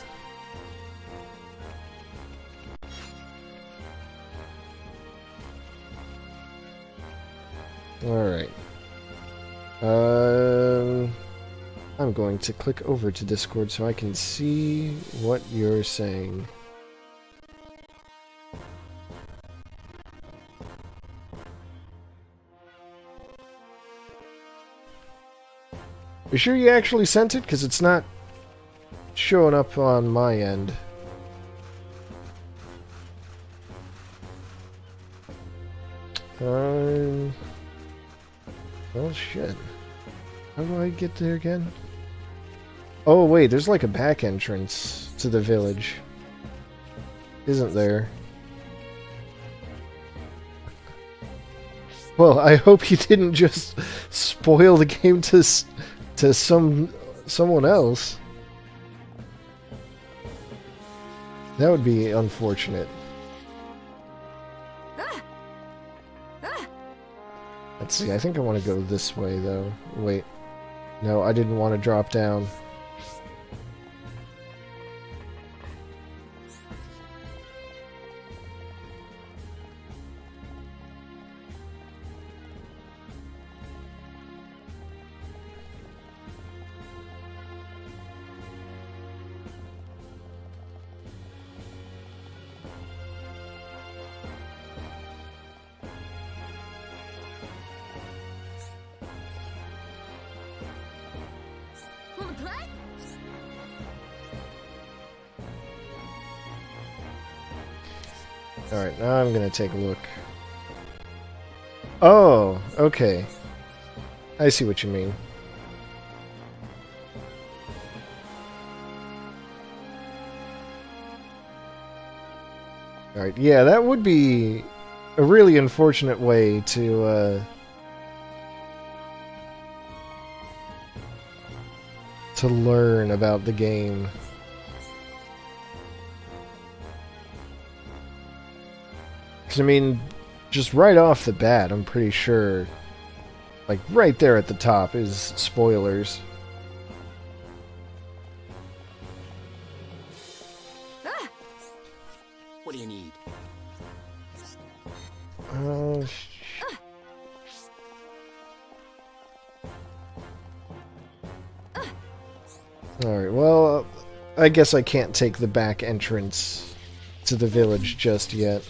Alright. I'm going to click over to Discord so I can see what you're saying. You sure you actually sent it? Because it's not showing up on my end. Well, shit. How do I get there again? Oh, wait, there's like a back entrance to the village. Isn't there? Well, I hope you didn't just spoil the game to someone else. That would be unfortunate. Let's see, I think I want to go this way, though. Wait. No, I didn't want to drop down. Alright, now I'm gonna take a look. Oh, okay. I see what you mean. Alright, yeah, that would be a really unfortunate way to learn about the game. I mean, just right off the bat, I'm pretty sure, like, right there at the top is spoilers. What do you need? Alright, well, I guess I can't take the back entrance to the village just yet.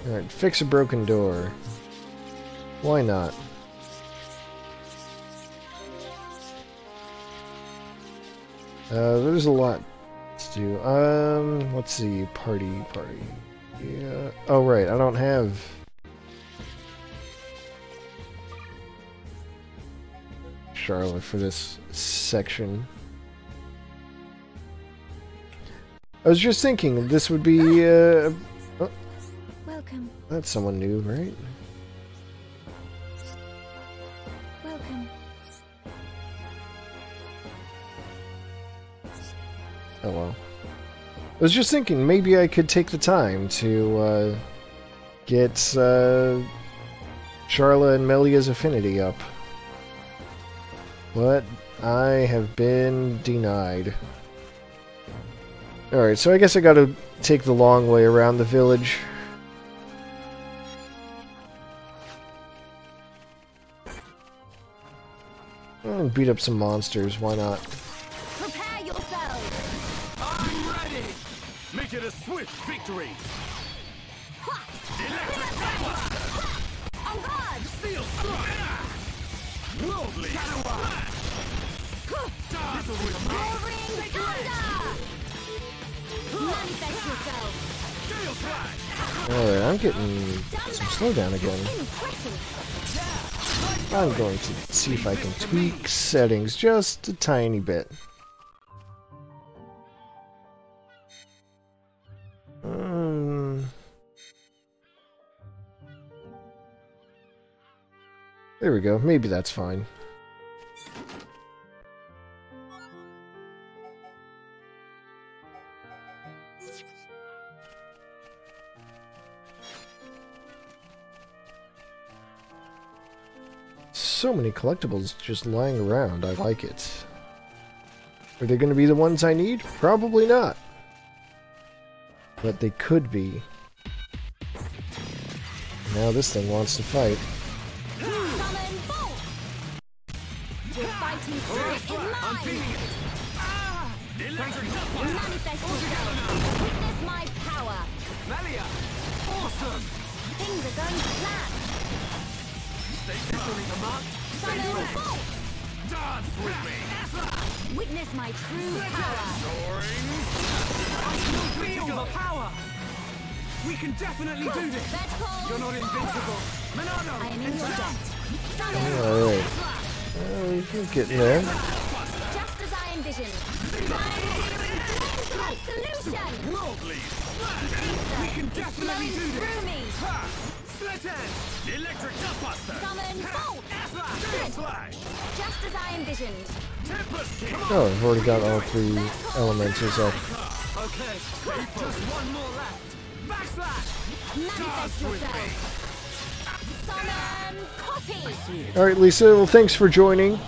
Alright, fix a broken door. Why not? There's a lot to do. Let's see. Party. Yeah. Oh, right. I don't have... Charlotte for this section. I was just thinking this would be, Welcome. That's someone new, right? Welcome. Oh well. I was just thinking maybe I could take the time to get Charla and Melia's affinity up. But I have been denied. Alright, so I guess I gotta take the long way around the village. And beat up some monsters, why not? Prepare yourselves! I'm ready! Make it a swift victory! Electric power! On guard! Steel strike! Worldly splash! Roaring thunder! Manifest yourself! Gale slash! Alright, I'm getting some slowdown again. Impressive! I'm going to see if I can tweak settings just a tiny bit. There we go. Maybe that's fine. So many collectibles just lying around. I like it. Are they going to be the ones I need? Probably not. But they could be. Now this thing wants to fight. Summon Bolt! Your fighting spirit is mine! Manifest yourself! Witness my power! Melia! Awesome! Things are going to plan! Summon Bolt! Dance with me! Witness my true power! I can feel the power! We can definitely do this! You're not invincible! Monado! I am in your debt! Alright. We're getting there. Just as I envisioned! Great solution! We can definitely do this! Through me! Split end! Electric Buster! Summon Bolt! Slash! Just as I envisioned! Oh, I've already got all 3 elementals up. Okay, just one more left! Backslash! Manifest yourself! Summon Copy! Alright, Lisa, well, thanks for joining.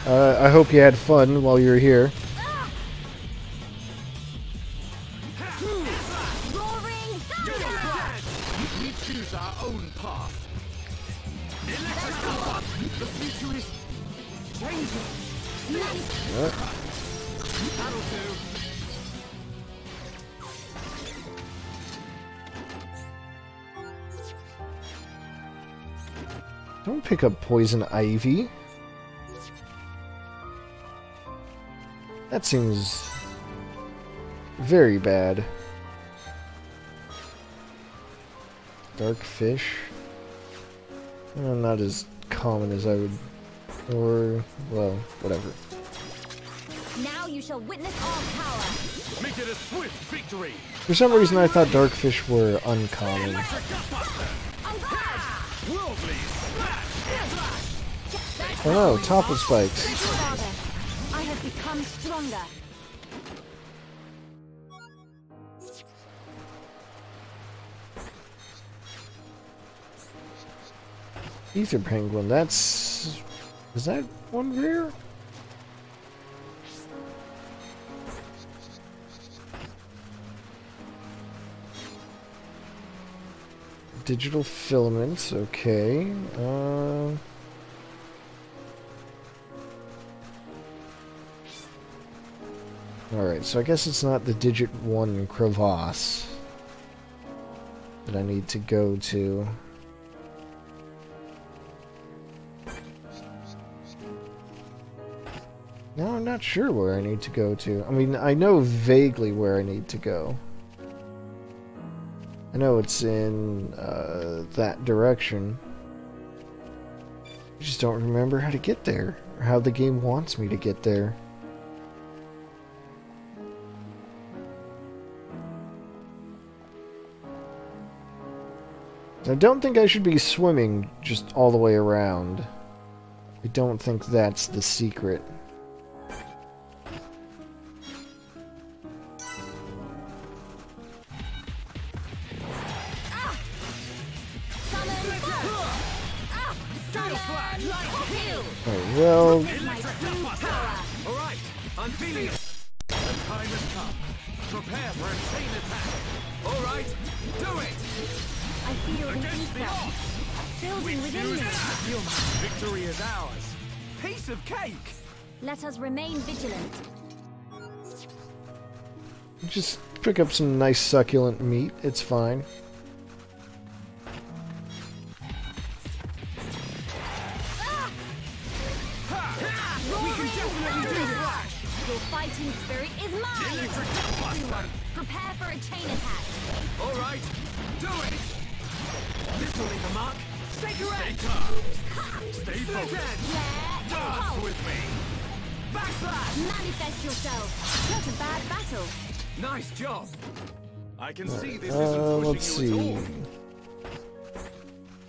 I hope you had fun while you were here. Roaring Thunder! We choose our own path. The future is changing! That'll do! Don't pick up poison ivy. That seems very bad. Dark fish. Not as common as I would, or well, whatever. Now you shall witness our power. Make it a swift victory. For some reason, I thought dark fish were uncommon. I'm glad. Oh no, topple spikes. Father, I have become stronger. Ether penguin, that's... is that one rare? Digital filaments, okay. Alright, so I guess it's not the Digit 1 crevasse that I need to go to. No, I'm not sure where I need to go to. I mean, I know vaguely where I need to go. I know it's in that direction. I just don't remember how to get there, or how the game wants me to get there. I don't think I should be swimming just all the way around. I don't think that's the secret. Oh, well... Alright, I'm feeling it. The time has come. Prepare for a chain attack. Alright, do it! I feel the ether building within me. Victory is ours. Piece of cake! Let us remain vigilant. Just pick up some nice succulent meat, it's fine. Your fighting spirit is mine! Everyone, prepare for a chain attack! Alright, do it! This will leave a mark! Stay correct! Stay focused. Dance with me. Backslash! Manifest yourself! Not a bad battle! Nice job! I can see this isn't let's pushing you see.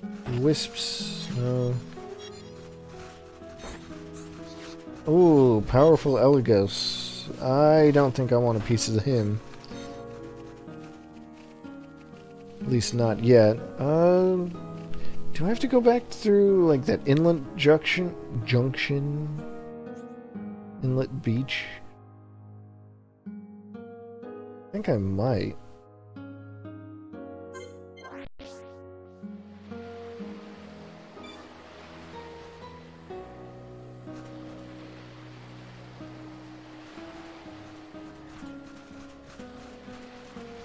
at all. Wisps, no. Ooh, powerful Elagos. I don't think I want a piece of him. At least not yet. Do I have to go back through, like, that inlet junction? Inlet beach? I think I might.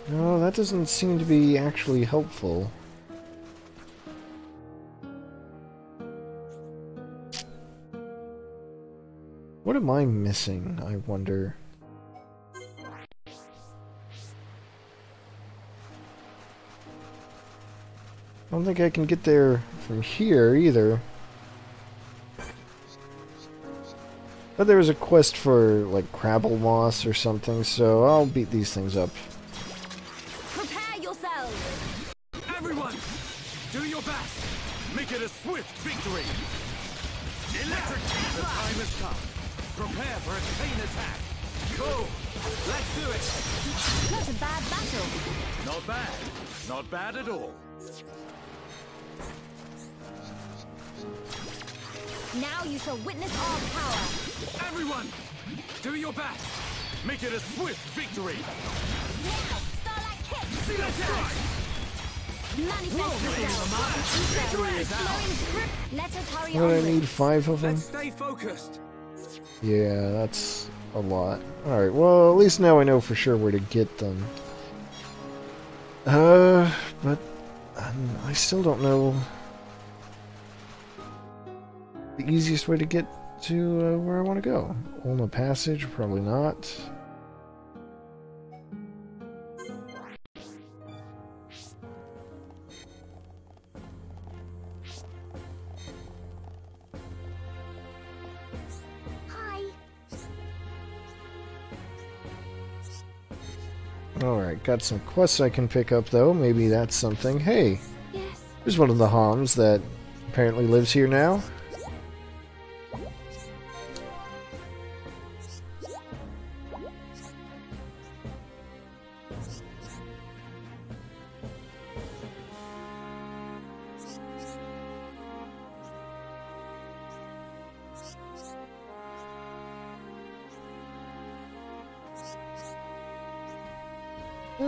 No, that doesn't seem to be actually helpful. What am I missing, I wonder? I don't think I can get there from here either. But there was a quest for, like, Crabble Moss or something, so I'll beat these things up. Prepare yourselves! Everyone, do your best. Make it a swift victory. Electric, the time has come. Prepare for a chain attack. Go! Let's do it! Not a bad battle. Not bad. Not bad at all. Now you shall witness our power. Everyone, do your best. Make it a swift victory. Now, Starlight Kick! See that strike! Manifest yourself. Let us hurry on. What, I need 5 of them? Let's stay focused. Yeah, that's a lot. Alright, well, at least now I know for sure where to get them. But I still don't know the easiest way to get to where I want to go. Ulma Passage, probably not. Alright, got some quests I can pick up though. Maybe that's something. Hey! Yes. There's one of the Homs that apparently lives here now.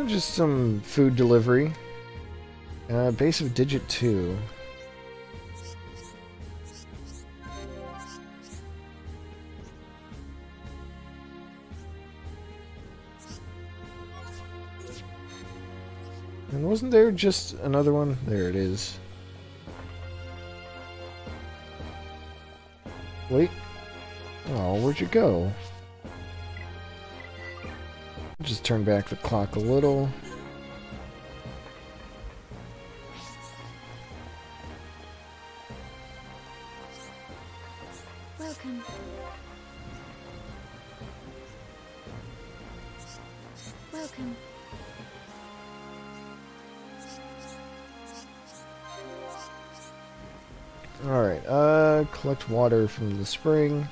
Just some food delivery. Base of Digit 2. And wasn't there just another one? There it is. Wait. Oh, where'd you go? Just turn back the clock a little. Welcome. Welcome. Alright, collect water from the spring.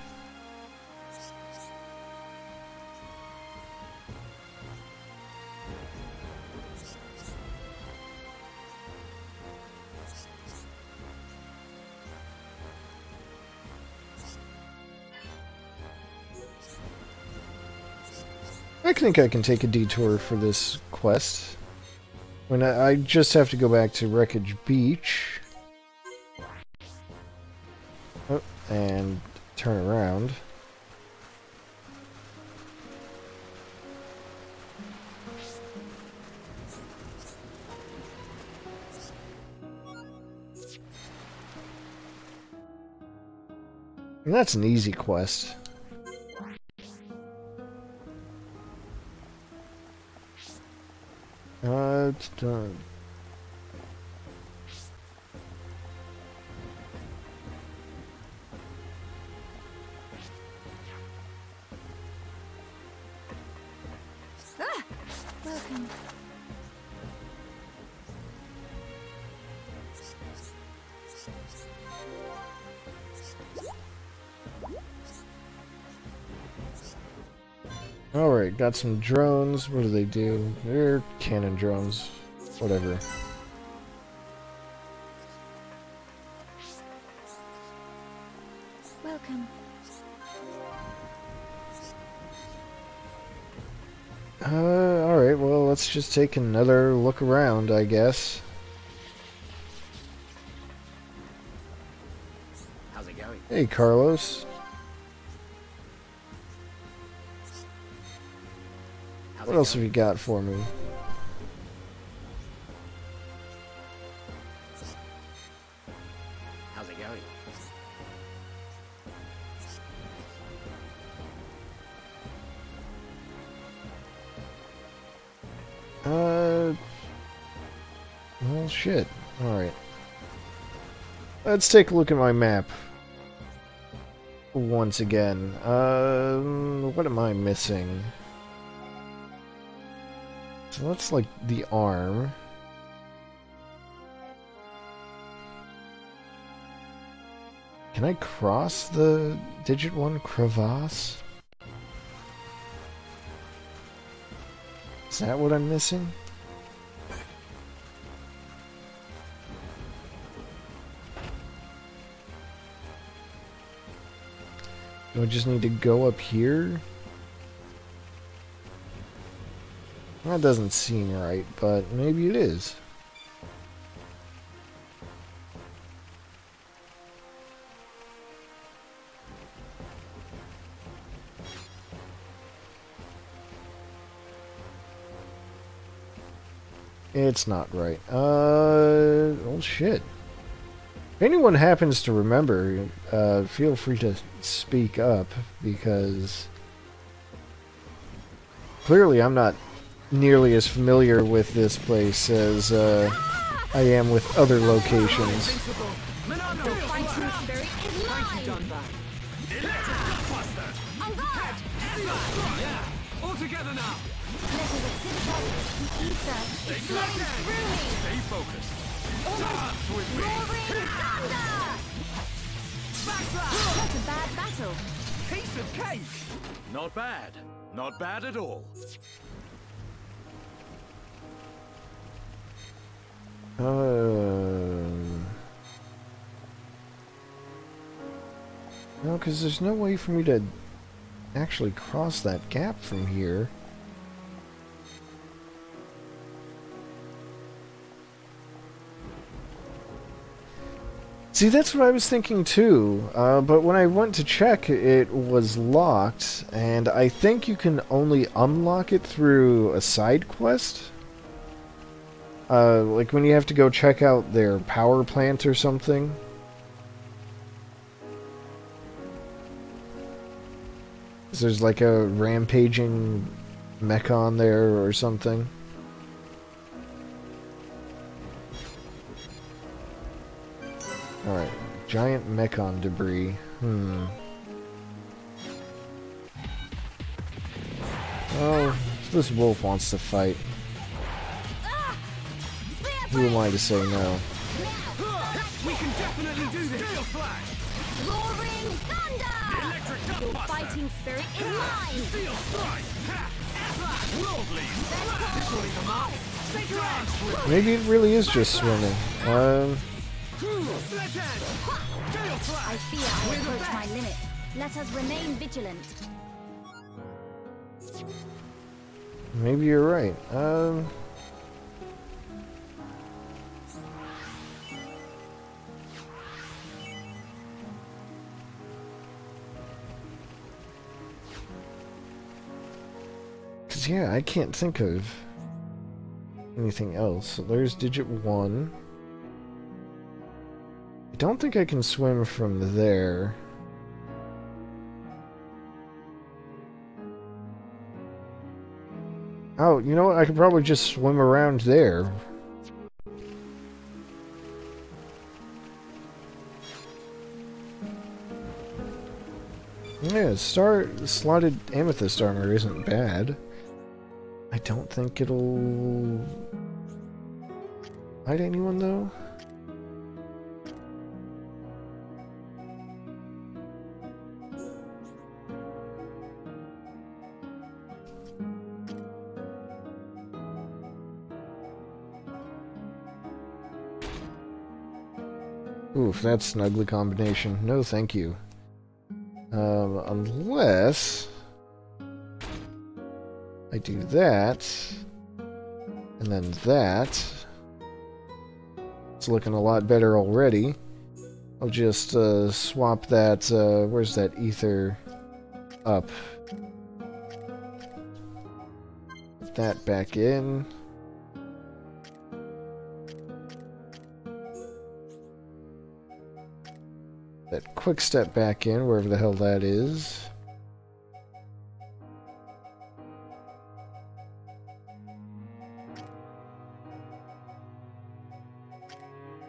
I think I can take a detour for this quest. When I just have to go back to Wreckage Beach. Oh, and turn around. And that's an easy quest. It's done. Ah! Welcome. Alright, got some drones. What do they do? They're cannon drones. Whatever. Welcome. Alright, well, let's just take another look around, I guess. How's it going? Hey, Carlos. What else have you got for me? How's it going? Well, shit. Alright. Let's take a look at my map. Once again. What am I missing? So that's like the arm. Can I cross the Digit 1 crevasse? Is that what I'm missing? Do I just need to go up here? That doesn't seem right, but maybe it is. It's not right. Oh shit. If anyone happens to remember, feel free to speak up, because clearly I'm not nearly as familiar with this place as I am with other locations. All together now. Stay focused. Dance with me. What a bad battle. Piece of cake. Not bad. Not bad at all. No, because there's no way for me to actually cross that gap from here. See, that's what I was thinking too, but when I went to check, it was locked, and I think you can only unlock it through a side quest? Like when you have to go check out their power plant or something. There's like a rampaging mech on there or something. Alright, giant mechon debris. Oh, this wolf wants to fight. Who am I to say no? We can definitely do this. Gale Flash. Roaring thunder! Electric Your fighting spirit is mine! Steel Strike. Worldly. This will leave a mark. Take your arms. Maybe it really is just swimming. I fear I approach my limit. Let us remain vigilant. Maybe you're right. Cause yeah, I can't think of anything else. So there's Digit 1. I don't think I can swim from there. Oh, you know what? I could probably just swim around there. Yeah, slotted amethyst armor isn't bad. I don't think it'll hide anyone though. Oof, that's an ugly combination. No, thank you. Unless I do that, and then that. It's looking a lot better already. I'll just swap that, where's that ether up? Put that back in. That quick step back in, wherever the hell that is.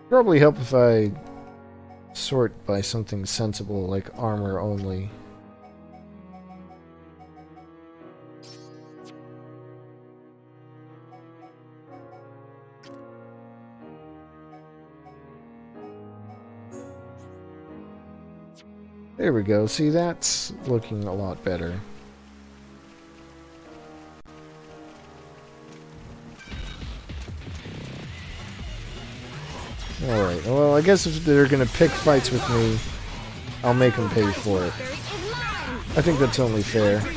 Probably help if I sort by something sensible, like armor only. There we go. See, that's looking a lot better. Alright, well, I guess if they're gonna pick fights with me, I'll make them pay for it. I think that's only fair. I shall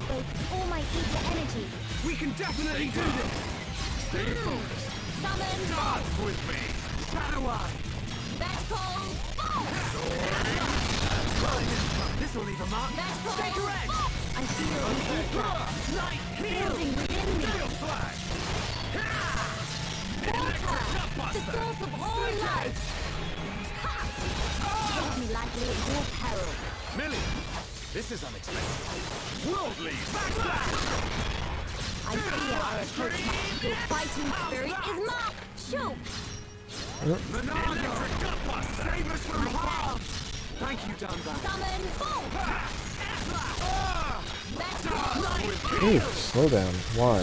focus all my ether energy. We can definitely do this! Stay focused. Summon. Dance with me! Shadow Eye! This will leave a mark. Take your edge! I feel the ether building within me. The source of all life. Take me lightly at your peril. Millie, this is unexpected. Worldly backslash! I fear I approach my... Your fighting spirit is marked. Shulk! Electric Gutbuster! Save us from harm! Thank you, Dunbar. Summon Bolt! Ooh, slow down. Why?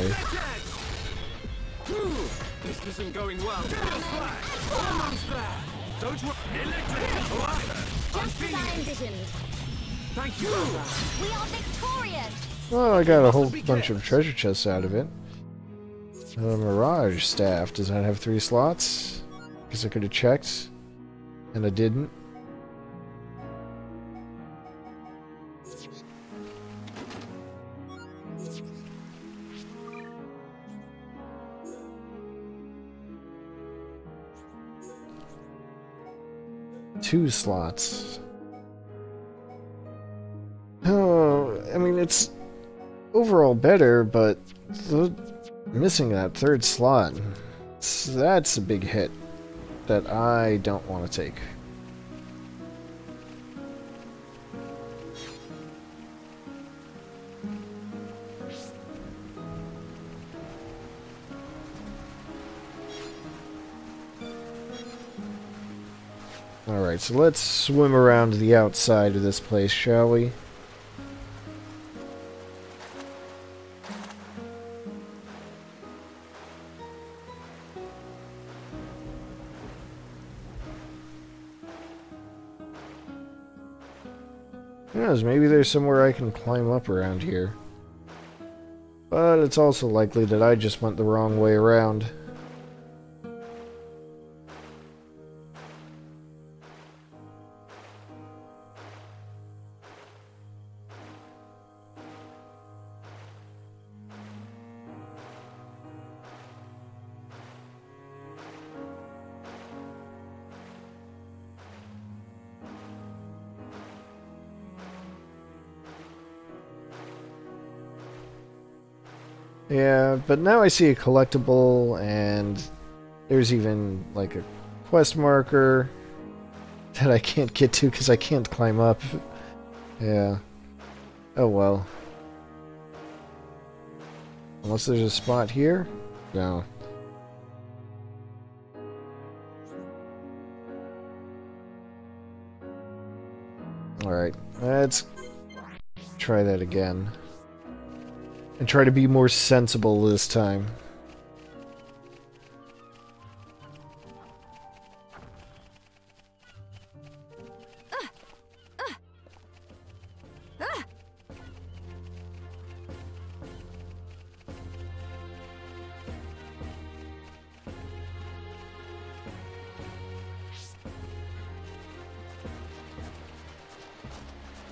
This isn't going well. Almost there. Don't worry. Electric Blaster. Just as I envisioned. Thank you, Dunbar. We are victorious! Well, I got a whole bunch of treasure chests out of it. Mirage Staff. Does that have 3 slots? Guess I could have checked. And I didn't. Two slots. Oh, I mean, it's overall better, but missing that 3rd slot, that's a big hit that I don't want to take. Alright, so let's swim around the outside of this place, shall we? Who knows, maybe there's somewhere I can climb up around here. But it's also likely that I just went the wrong way around. Yeah, but now I see a collectible, and there's even, like, a quest marker that I can't get to because I can't climb up. Yeah. Oh well. Unless there's a spot here? No. Alright, let's try that again. And try to be more sensible this time.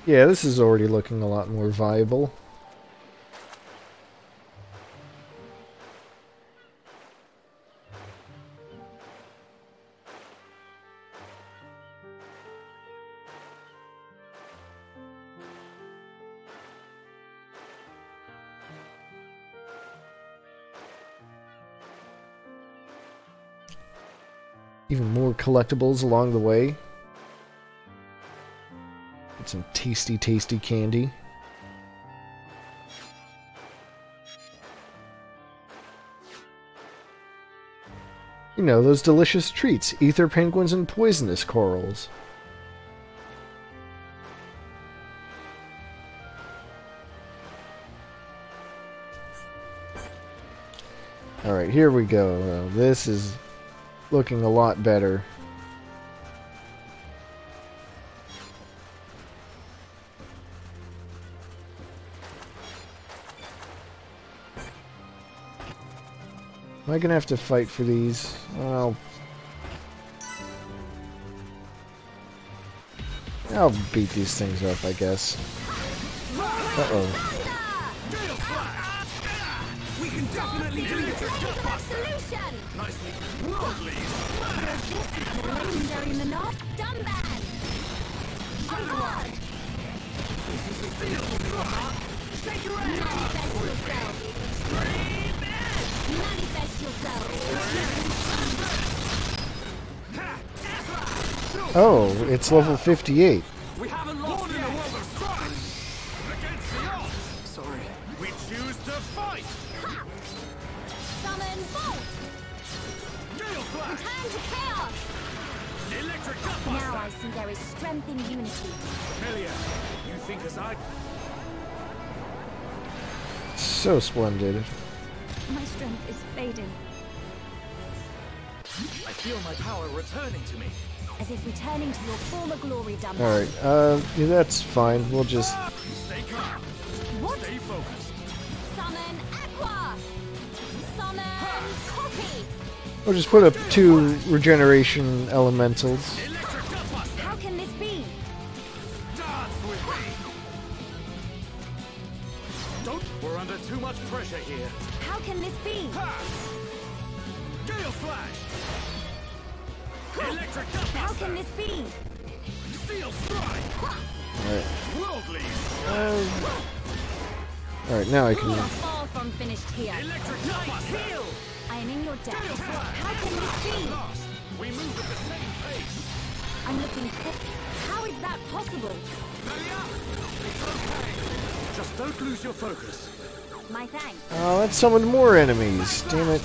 Yeah, this is already looking a lot more viable. Even more collectibles along the way. Get some tasty, tasty candy. You know, those delicious treats. Ether penguins and poisonous corals. Alright, here we go. This is looking a lot better. Am I gonna have to fight for these? Well, I'll beat these things up, I guess. Uh-oh. We can definitely do this. Nicely. Legendary Menard, done bad. On guard. Shake your ass. Manifest yourself. Oh, it's level 58. We haven't lost in the world of strife. Against the odds. Sorry. We choose to fight. Summon Bolt. Gale Slash. Return to chaos. Electric Gutbuster. Now I see there is strength in unity. Melia, you think as I... So splendid. My strength is fading. I feel my power returning to me. As if returning to your former glory, dumb. Alright, yeah, that's fine. We'll just... Stay calm. What? Stay focused. Summon Aqua. Summon Copy. We'll just put up 2 regeneration elementals. How can this be? Dance with me. Don't. We're under too much pressure here. How can this be? Ha! Gale Slash. Electric Gutbuster. How can this be? Steel Strike. Alright. Worldly. Alright, now I You can... are far from finished here. Electric Gutbuster. I am in your debt. Gale Slash. How can this be? Lost. We move at the same pace. I'm looking for... How is that possible? Melia, it's okay. Just don't lose your focus. My thanks. Oh, that summoned more enemies. Damn it.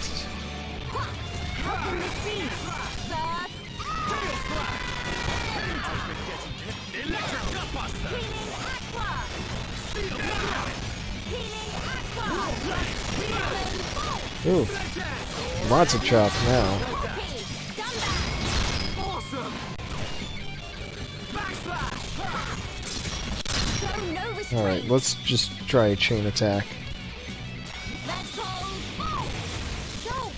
How can this be? First, Electric Gutbuster. Healing Aqua. Healing Aqua. Summon Bolt. Ooh. Lots of chops now. Copy. Done that. Awesome. Backslash. Show no restraint. Alright, let's just try a chain attack. Let's go. Bolt. Shulk.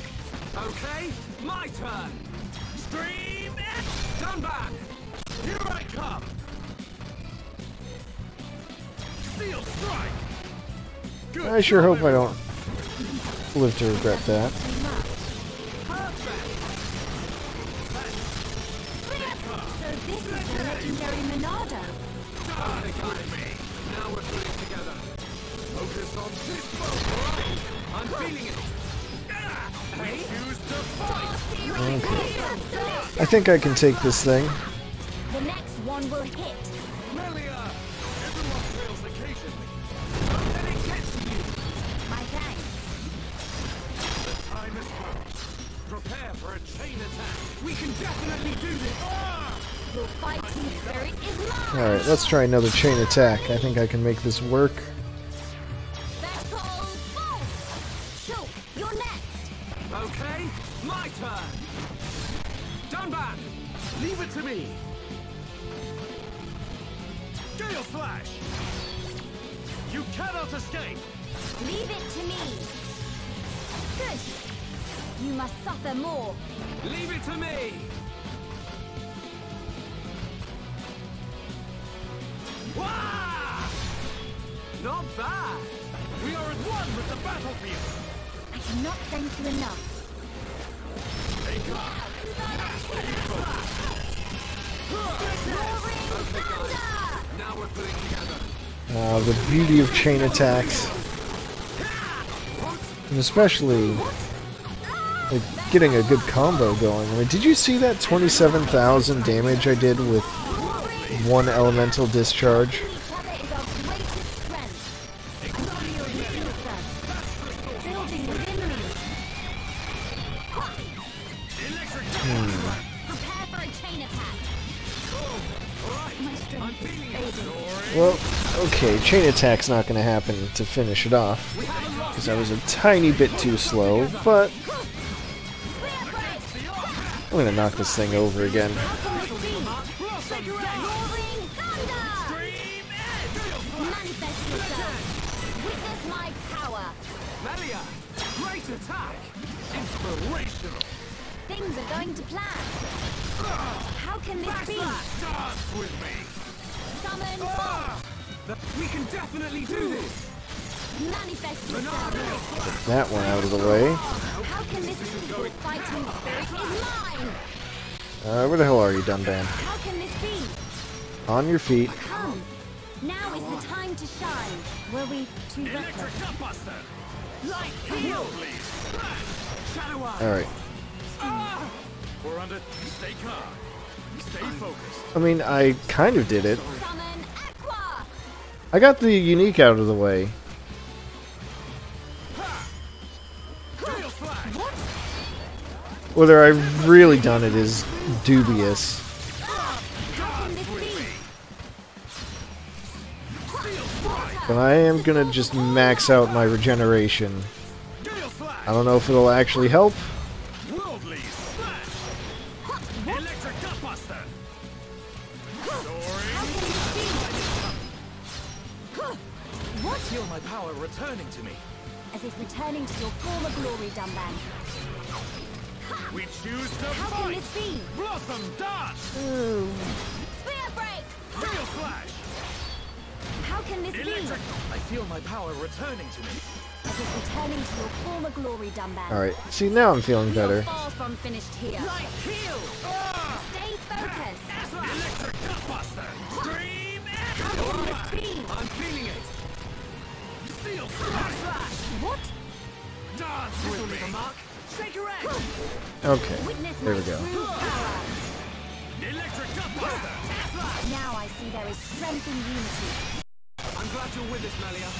Okay, my turn. Stream it. Done back. Here I come. Steel Strike. Good. I sure hope I don't live to regret that. So this is the legendary Monado. Now we're putting together. Focus on this boat. I'm feeling it. We choose to fight. Okay. I think I can take this thing. The next one will hit. Melia, everyone fails occasionally. Don't let it get to you. My thanks. The time is come. Prepare for a chain attack. We can definitely do this. Your fighting spirit is mine. Alright, let's try another chain attack. I think I can make this work. Battle Bolt. Shulk, you're next. Okay, my turn. Done back. Leave it to me. Gale Slash. You cannot escape. Leave it to me. Good. You must suffer more. Leave it to me. Wow! Not bad! We are at one with the battlefield! I cannot thank you enough. Now we're putting together. The beauty of chain attacks. And especially like, getting a good combo going. I mean, did you see that 27,000 damage I did with one elemental discharge? Well, okay, chain attack's not going to happen to finish it off, because I was a tiny bit too slow, but I'm going to knock this thing over again. Great attack! Inspirational! Things are going to plan. How can this be? Dance with me! Summon bolt. We can definitely do this! Manifest yourself. Get that one out of the way. How can this be? Fighting spirit is mine. Where the hell are you, Dunban? How can this be? On your feet. Come. Now is the time to shine. Were we too reckless? Light heal, please! Shadow Eye! Alright. We're under. Stay calm. Stay focused. I mean, I kind of did it. Summon Aqua. I got the unique out of the way. Whether I've really done it is dubious. But I am gonna just max out my regeneration. I don't know if it'll actually help. I feel my power returning to me. As if returning to your former glory, Dunban. We choose to How fight! can this be? Blossom dance! Ooh. Spear break! Real flash! How can this Electric! be? I feel my power returning to me. As if returning to your former glory, Dunban. Alright, see, now I'm feeling better. Far from finished here. Light heal! Stay focused. Electric Gutbuster! Dream How can this be? I'm feeling it! Steel flash! What? Dance with me! Mark! Shake your head! Okay, Witness there my we go. true power. Electric Gutbuster! Now I see there is strength in unity. I'm glad you're with us, Melia.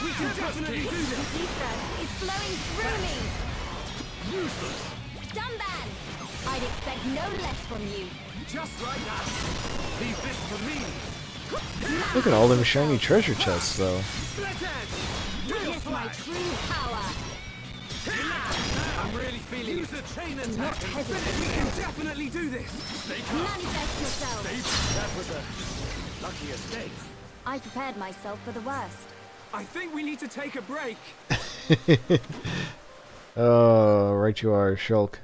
We can definitely do this! Ether is flowing through me. Useless! Dunban! I'd expect no less from you. Just like that! Leave this for me! Look at all them shiny treasure chests, though. Split edge! Witness my true power. I'm really feeling Use a chain attack! We can definitely do this! Stay calm! Manifest yourself. That was a lucky escape. I prepared myself for the worst. I think we need to take a break. Oh, right you are, Shulk.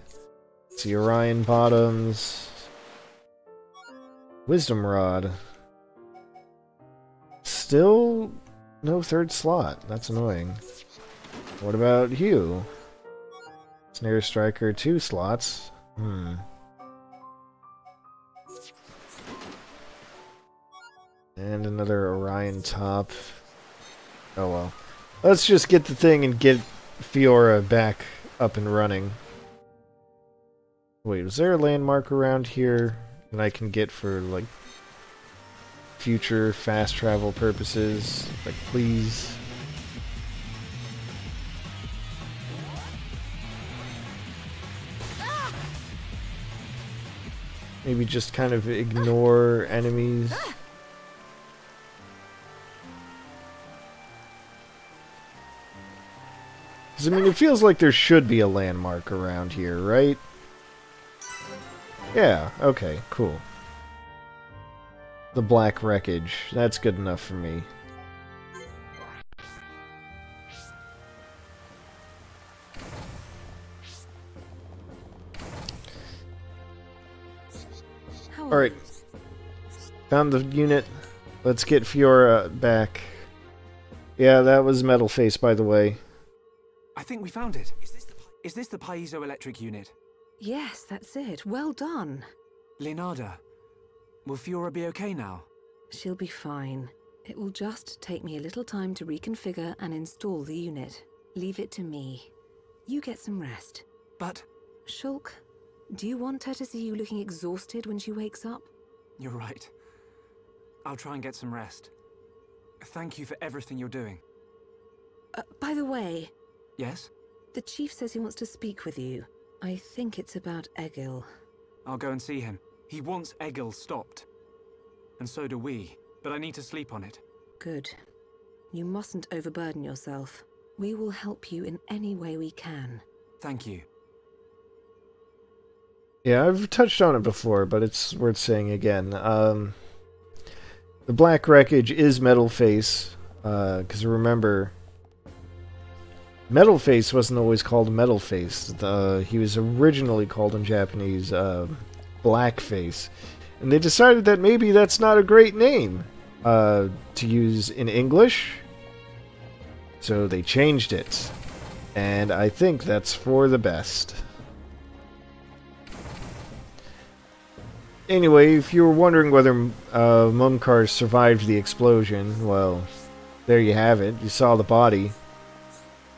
See Orion Bottoms. Wisdom Rod. Still no third slot. That's annoying. What about you? Snare Striker, 2 slots. And another Orion top. Oh well. Let's just get the thing and get Fiora back up and running. Wait, was there a landmark around here that I can get for, like, future fast travel purposes? Like, please? Maybe just kind of ignore enemies. Because, I mean, it feels like there should be a landmark around here, right? Yeah, okay, cool. The black wreckage. That's good enough for me. Alright. Found the unit. let's get Fiora back. Yeah, that was Metal Face, by the way. I think we found it. Is this the piezoelectric unit? Yes, that's it. Well done. Leonardo, will Fiora be okay now? She'll be fine. It will just take me a little time to reconfigure and install the unit. Leave it to me. You get some rest. But... Shulk, do you want her to see you looking exhausted when she wakes up? You're right. I'll try and get some rest. Thank you for everything you're doing. By the way... Yes? The chief says he wants to speak with you. I think it's about Egil. I'll go and see him. He wants Egil stopped. And so do we. But I need to sleep on it. Good. You mustn't overburden yourself. We will help you in any way we can. Thank you. Yeah, I've touched on it before, but it's worth saying again. The Black Wreckage is Metal Face, because remember, Metal Face wasn't always called Metal Face. He was originally called in Japanese Black Face, and they decided that maybe that's not a great name to use in English, so they changed it, and I think that's for the best. Anyway, if you were wondering whether Mumkar survived the explosion, well, there you have it. You saw the body.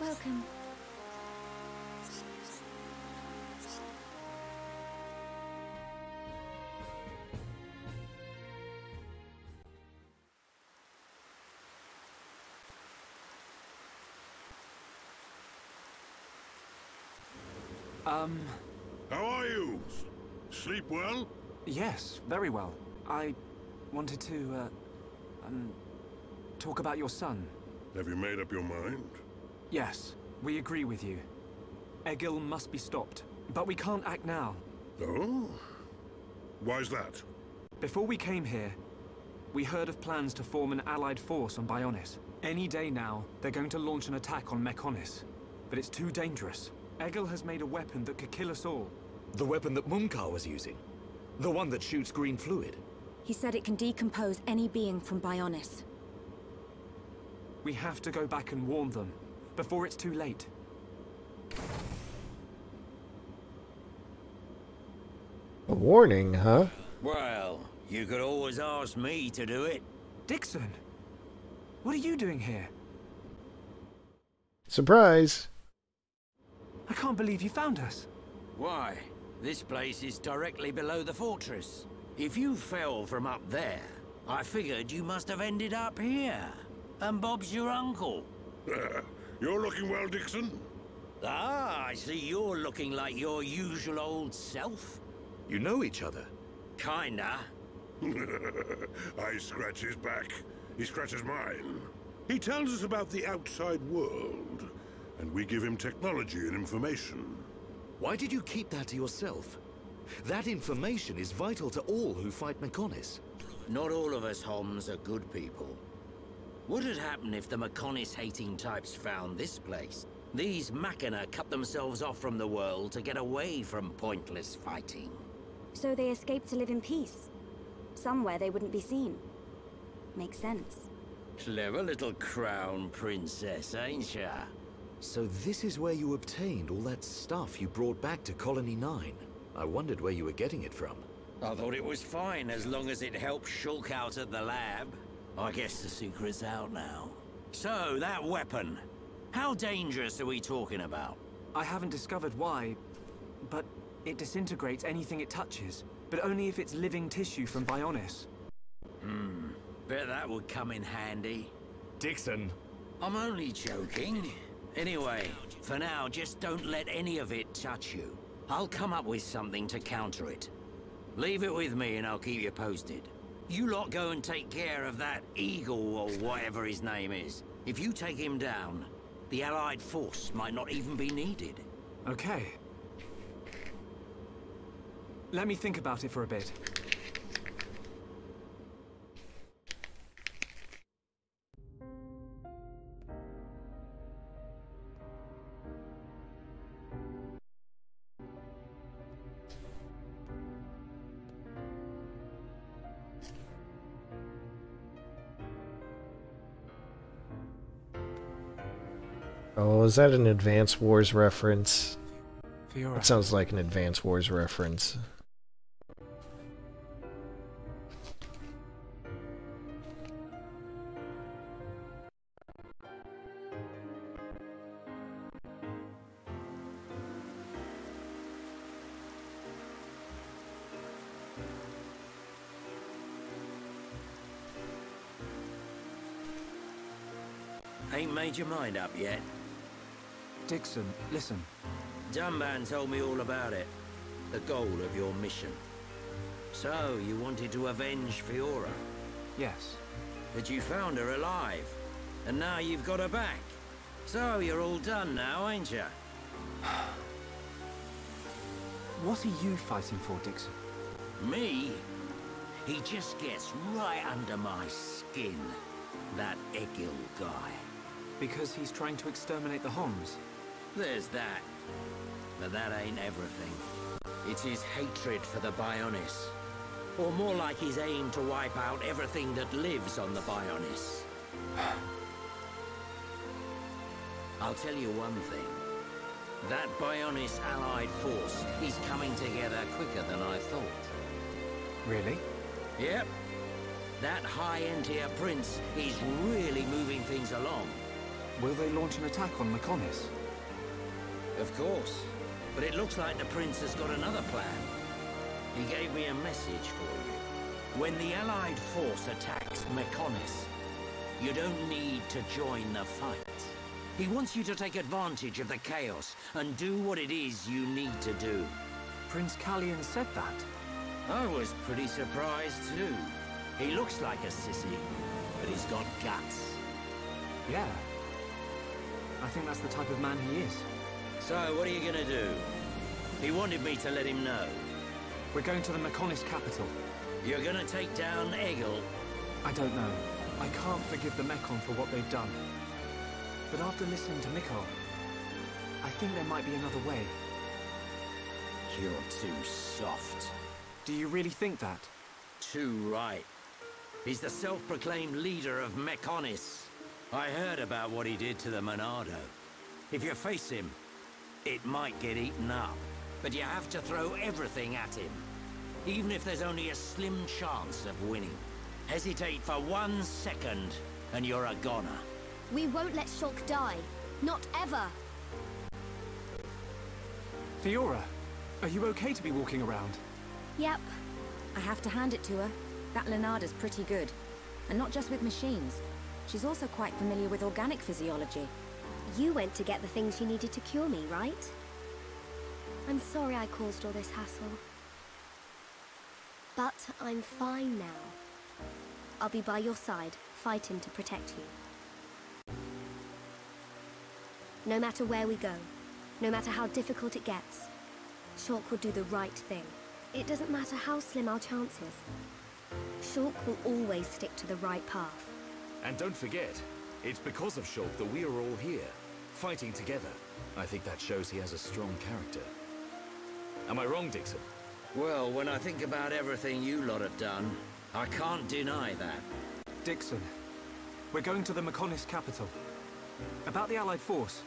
Welcome. How are you? Sleep well? Yes, very well. I wanted to, talk about your son. Have you made up your mind? Yes, we agree with you. Egil must be stopped, but we can't act now. Oh? Why's that? Before we came here, we heard of plans to form an allied force on Bionis. Any day now, they're going to launch an attack on Mechonis. But it's too dangerous. Egil has made a weapon that could kill us all. The weapon that Mumkar was using? The one that shoots green fluid? He said it can decompose any being from Bionis. We have to go back and warn them, before it's too late. A warning, huh? Well, you could always ask me to do it. Dixon! What are you doing here? Surprise! I can't believe you found us. Why? This place is directly below the fortress. If you fell from up there, I figured you must have ended up here. And Bob's your uncle. You're looking well, Dixon. Ah, I see you're looking like your usual old self. You know each other? Kinda. I scratch his back. He scratches mine. He tells us about the outside world, and we give him technology and information. Why did you keep that to yourself? That information is vital to all who fight Mechonis. Not all of us Homs are good people. What'd happen if the Mechonis-hating types found this place? These Machina cut themselves off from the world to get away from pointless fighting. So they escaped to live in peace. Somewhere they wouldn't be seen. Makes sense. Clever little crown princess, ain't ya? So this is where you obtained all that stuff you brought back to Colony 9. I wondered where you were getting it from. I thought it was fine as long as it helped Shulk out at the lab. I guess the secret's out now. So, that weapon. How dangerous are we talking about? I haven't discovered why, but it disintegrates anything it touches, but only if it's living tissue from Bionis. Bet that would come in handy. Dixon! I'm only joking. Anyway, for now, just don't let any of it touch you. I'll come up with something to counter it. Leave it with me and I'll keep you posted. You lot go and take care of that Eagle or whatever his name is. If you take him down, the Allied force might not even be needed. Okay. Let me think about it for a bit. Oh, is that an Advance Wars reference? Fiora. It sounds like an Advance Wars reference. Ain't made your mind up yet? Dixon, listen. Dunban told me all about it. The goal of your mission. So, you wanted to avenge Fiora? Yes. But you found her alive. And now you've got her back. So, you're all done now, ain't you? What are you fighting for, Dixon? Me? He just gets right under my skin. That Egil guy. Because he's trying to exterminate the Homs. There's that. But that ain't everything. It's his hatred for the Bionis. Or more like his aim to wipe out everything that lives on the Bionis. I'll tell you one thing. That Bionis allied force is coming together quicker than I thought. Really? Yep. That high-end-tier prince is really moving things along. Will they launch an attack on Mechonis? Of course. But it looks like the prince has got another plan. He gave me a message for you. When the allied force attacks Mechonis, you don't need to join the fight. He wants you to take advantage of the chaos and do what it is you need to do. Prince Callian said that. I was pretty surprised too. He looks like a sissy, but he's got guts. Yeah. I think that's the type of man he is. So, what are you gonna do? He wanted me to let him know. We're going to the Mechonis capital. You're gonna take down Egil? I don't know. I can't forgive the Mechon for what they've done. But after listening to Mikko, I think there might be another way. You're too soft. Do you really think that? Too right. He's the self-proclaimed leader of Mechonis. I heard about what he did to the Monado. If you face him, it might get eaten up. But you have to throw everything at him. Even if there's only a slim chance of winning. Hesitate for 1 second, and you're a goner. We won't let Shulk die. Not ever. Fiora, are you okay to be walking around? Yep. I have to hand it to her. That Lenada's pretty good. And not just with machines. She's also quite familiar with organic physiology. You went to get the things you needed to cure me, right? I'm sorry I caused all this hassle. But I'm fine now. I'll be by your side, fighting to protect you. No matter where we go, no matter how difficult it gets, Shulk will do the right thing. It doesn't matter how slim our chances. Shulk will always stick to the right path. And don't forget, it's because of Shulk that we are all here, fighting together. I think that shows he has a strong character. Am I wrong, Dixon? Well, when I think about everything you lot have done, I can't deny that. Dixon, we're going to the Mechonis capital. About the Allied force.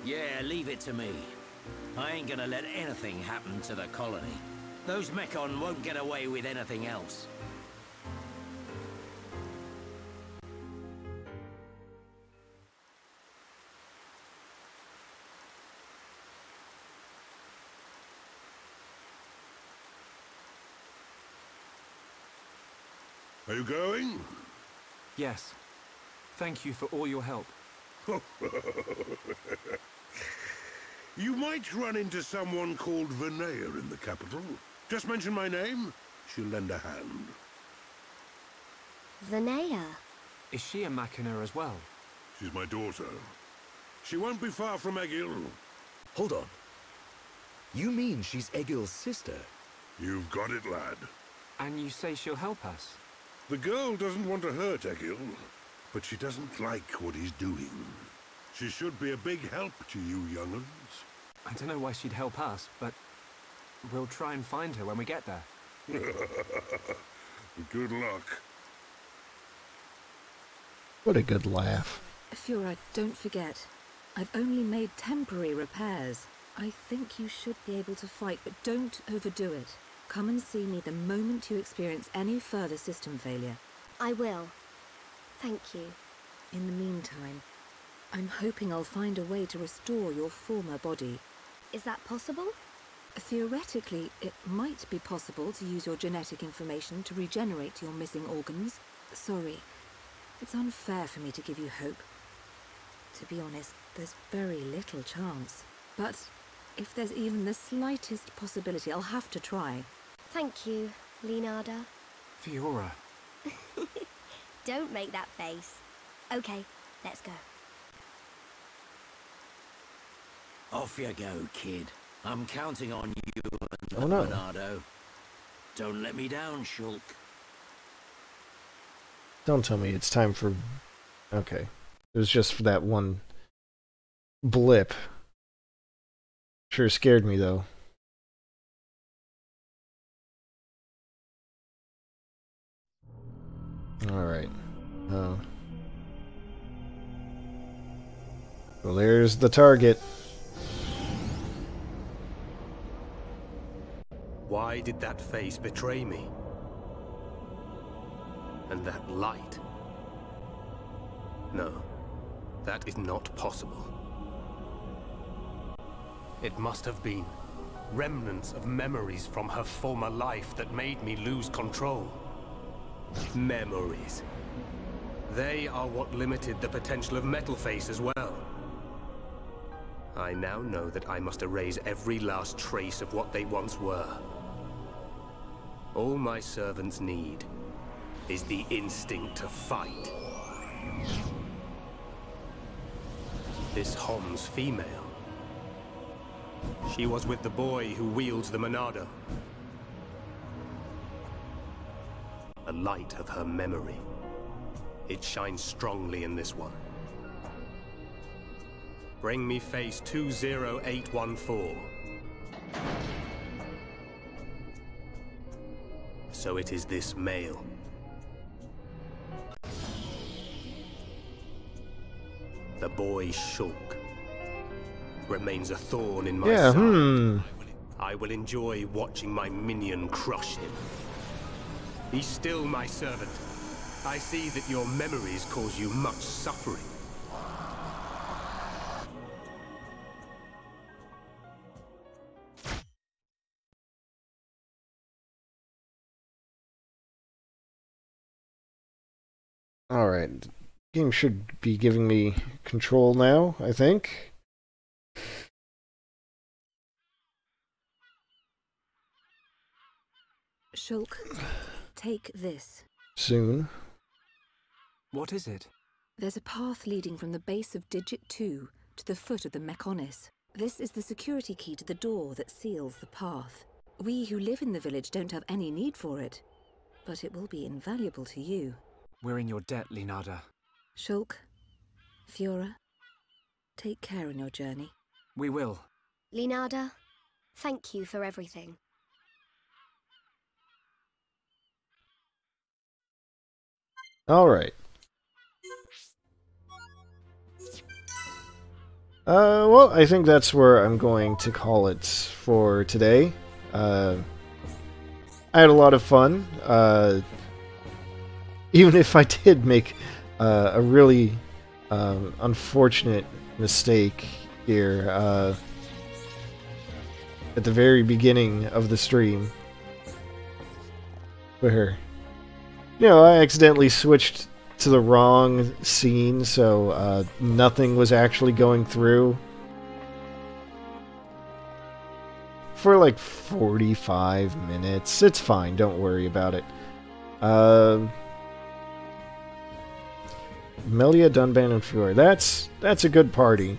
Yeah, leave it to me. I ain't gonna let anything happen to the colony. Those Mechon won't get away with anything else. Are you going? Yes. Thank you for all your help. You might run into someone called Vinaya in the capital. Just mention my name, she'll lend a hand. Vinaya? Is she a Machina as well? She's my daughter. She won't be far from Egil. Hold on. You mean she's Egil's sister? You've got it, lad. And you say she'll help us? The girl doesn't want to hurt Egil, but she doesn't like what he's doing. She should be a big help to you young'uns. I don't know why she'd help us, but we'll try and find her when we get there. Good luck. What a good laugh. Fiora, don't forget. I've only made temporary repairs. I think you should be able to fight, but don't overdo it. Come and see me the moment you experience any further system failure. I will. Thank you. In the meantime, I'm hoping I'll find a way to restore your former body. Is that possible? Theoretically, it might be possible to use your genetic information to regenerate your missing organs. Sorry, it's unfair for me to give you hope. To be honest, there's very little chance. But if there's even the slightest possibility, I'll have to try. Thank you, Leonardo. Fiora. Don't make that face. Okay, let's go. Off you go, kid. I'm counting on you and Oh no. Leonardo. Don't let me down, Shulk. Don't tell me it's time for... Okay. It was just for that one blip. Sure scared me, though. Alright. Well, there's the target. Why did that face betray me? And that light? No, that is not possible. It must have been remnants of memories from her former life that made me lose control. Memories. They are what limited the potential of Metalface as well. I now know that I must erase every last trace of what they once were. All my servants need is the instinct to fight. This Hom's female. She was with the boy who wields the Monado. A light of her memory. It shines strongly in this one. Bring me face 20814. So it is this male. The boy Shulk remains a thorn in my side. I will enjoy watching my minion crush him. Be still, my servant. I see that your memories cause you much suffering. Alright. Game should be giving me control now, I think. Shulk, take this. Soon. What is it? There's a path leading from the base of Digit 2 to the foot of the Mechonis. This is the security key to the door that seals the path. We who live in the village don't have any need for it, but it will be invaluable to you. We're in your debt, Leonardo. Shulk, Fiora, take care on your journey. We will. Leonardo, thank you for everything. Alright. Well, I think that's where I'm going to call it for today. I had a lot of fun. Even if I did make a really unfortunate mistake here at the very beginning of the stream, where, you know, I accidentally switched to the wrong scene, so nothing was actually going through for like 45 minutes. It's fine, don't worry about it. Melia, Dunban, and Fiora. That's a good party.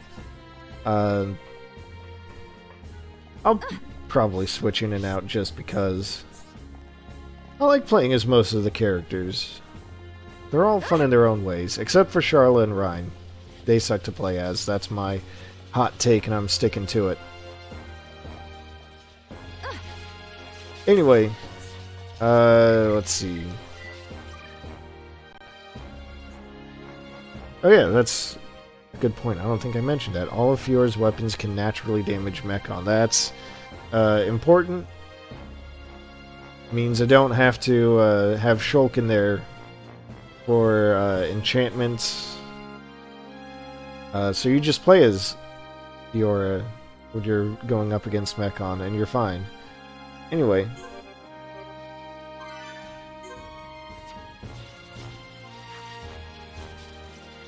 I'll probably switch in and out just because I like playing as most of the characters. They're all fun in their own ways, except for Charla and Rhine. They suck to play as. That's my hot take, and I'm sticking to it. Anyway, let's see. Oh yeah, that's good point. I don't think I mentioned that. All of Fiora's weapons can naturally damage Mechon. That's important. Means I don't have to have Shulk in there for enchantments. So you just play as Fiora when you're going up against Mechon, and you're fine. Anyway.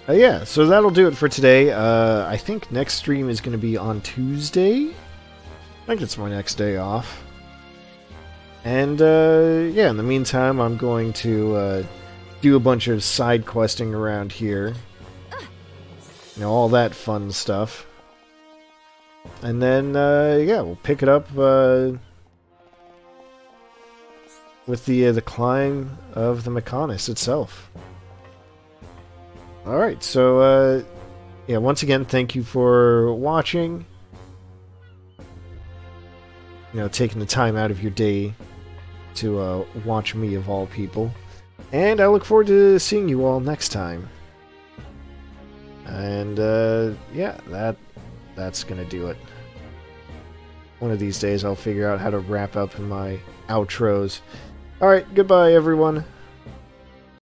Yeah, so that'll do it for today. I think next stream is going to be on Tuesday. I think it's my next day off. And, yeah, in the meantime, I'm going to do a bunch of side questing around here. You know, all that fun stuff. And then, yeah, we'll pick it up with the climb of the Mechonis itself. Alright, so, yeah, once again, thank you for watching. You know, taking the time out of your day to watch me, of all people. And I look forward to seeing you all next time. And, yeah, that's gonna do it. One of these days I'll figure out how to wrap up in my outros. Alright, goodbye, everyone.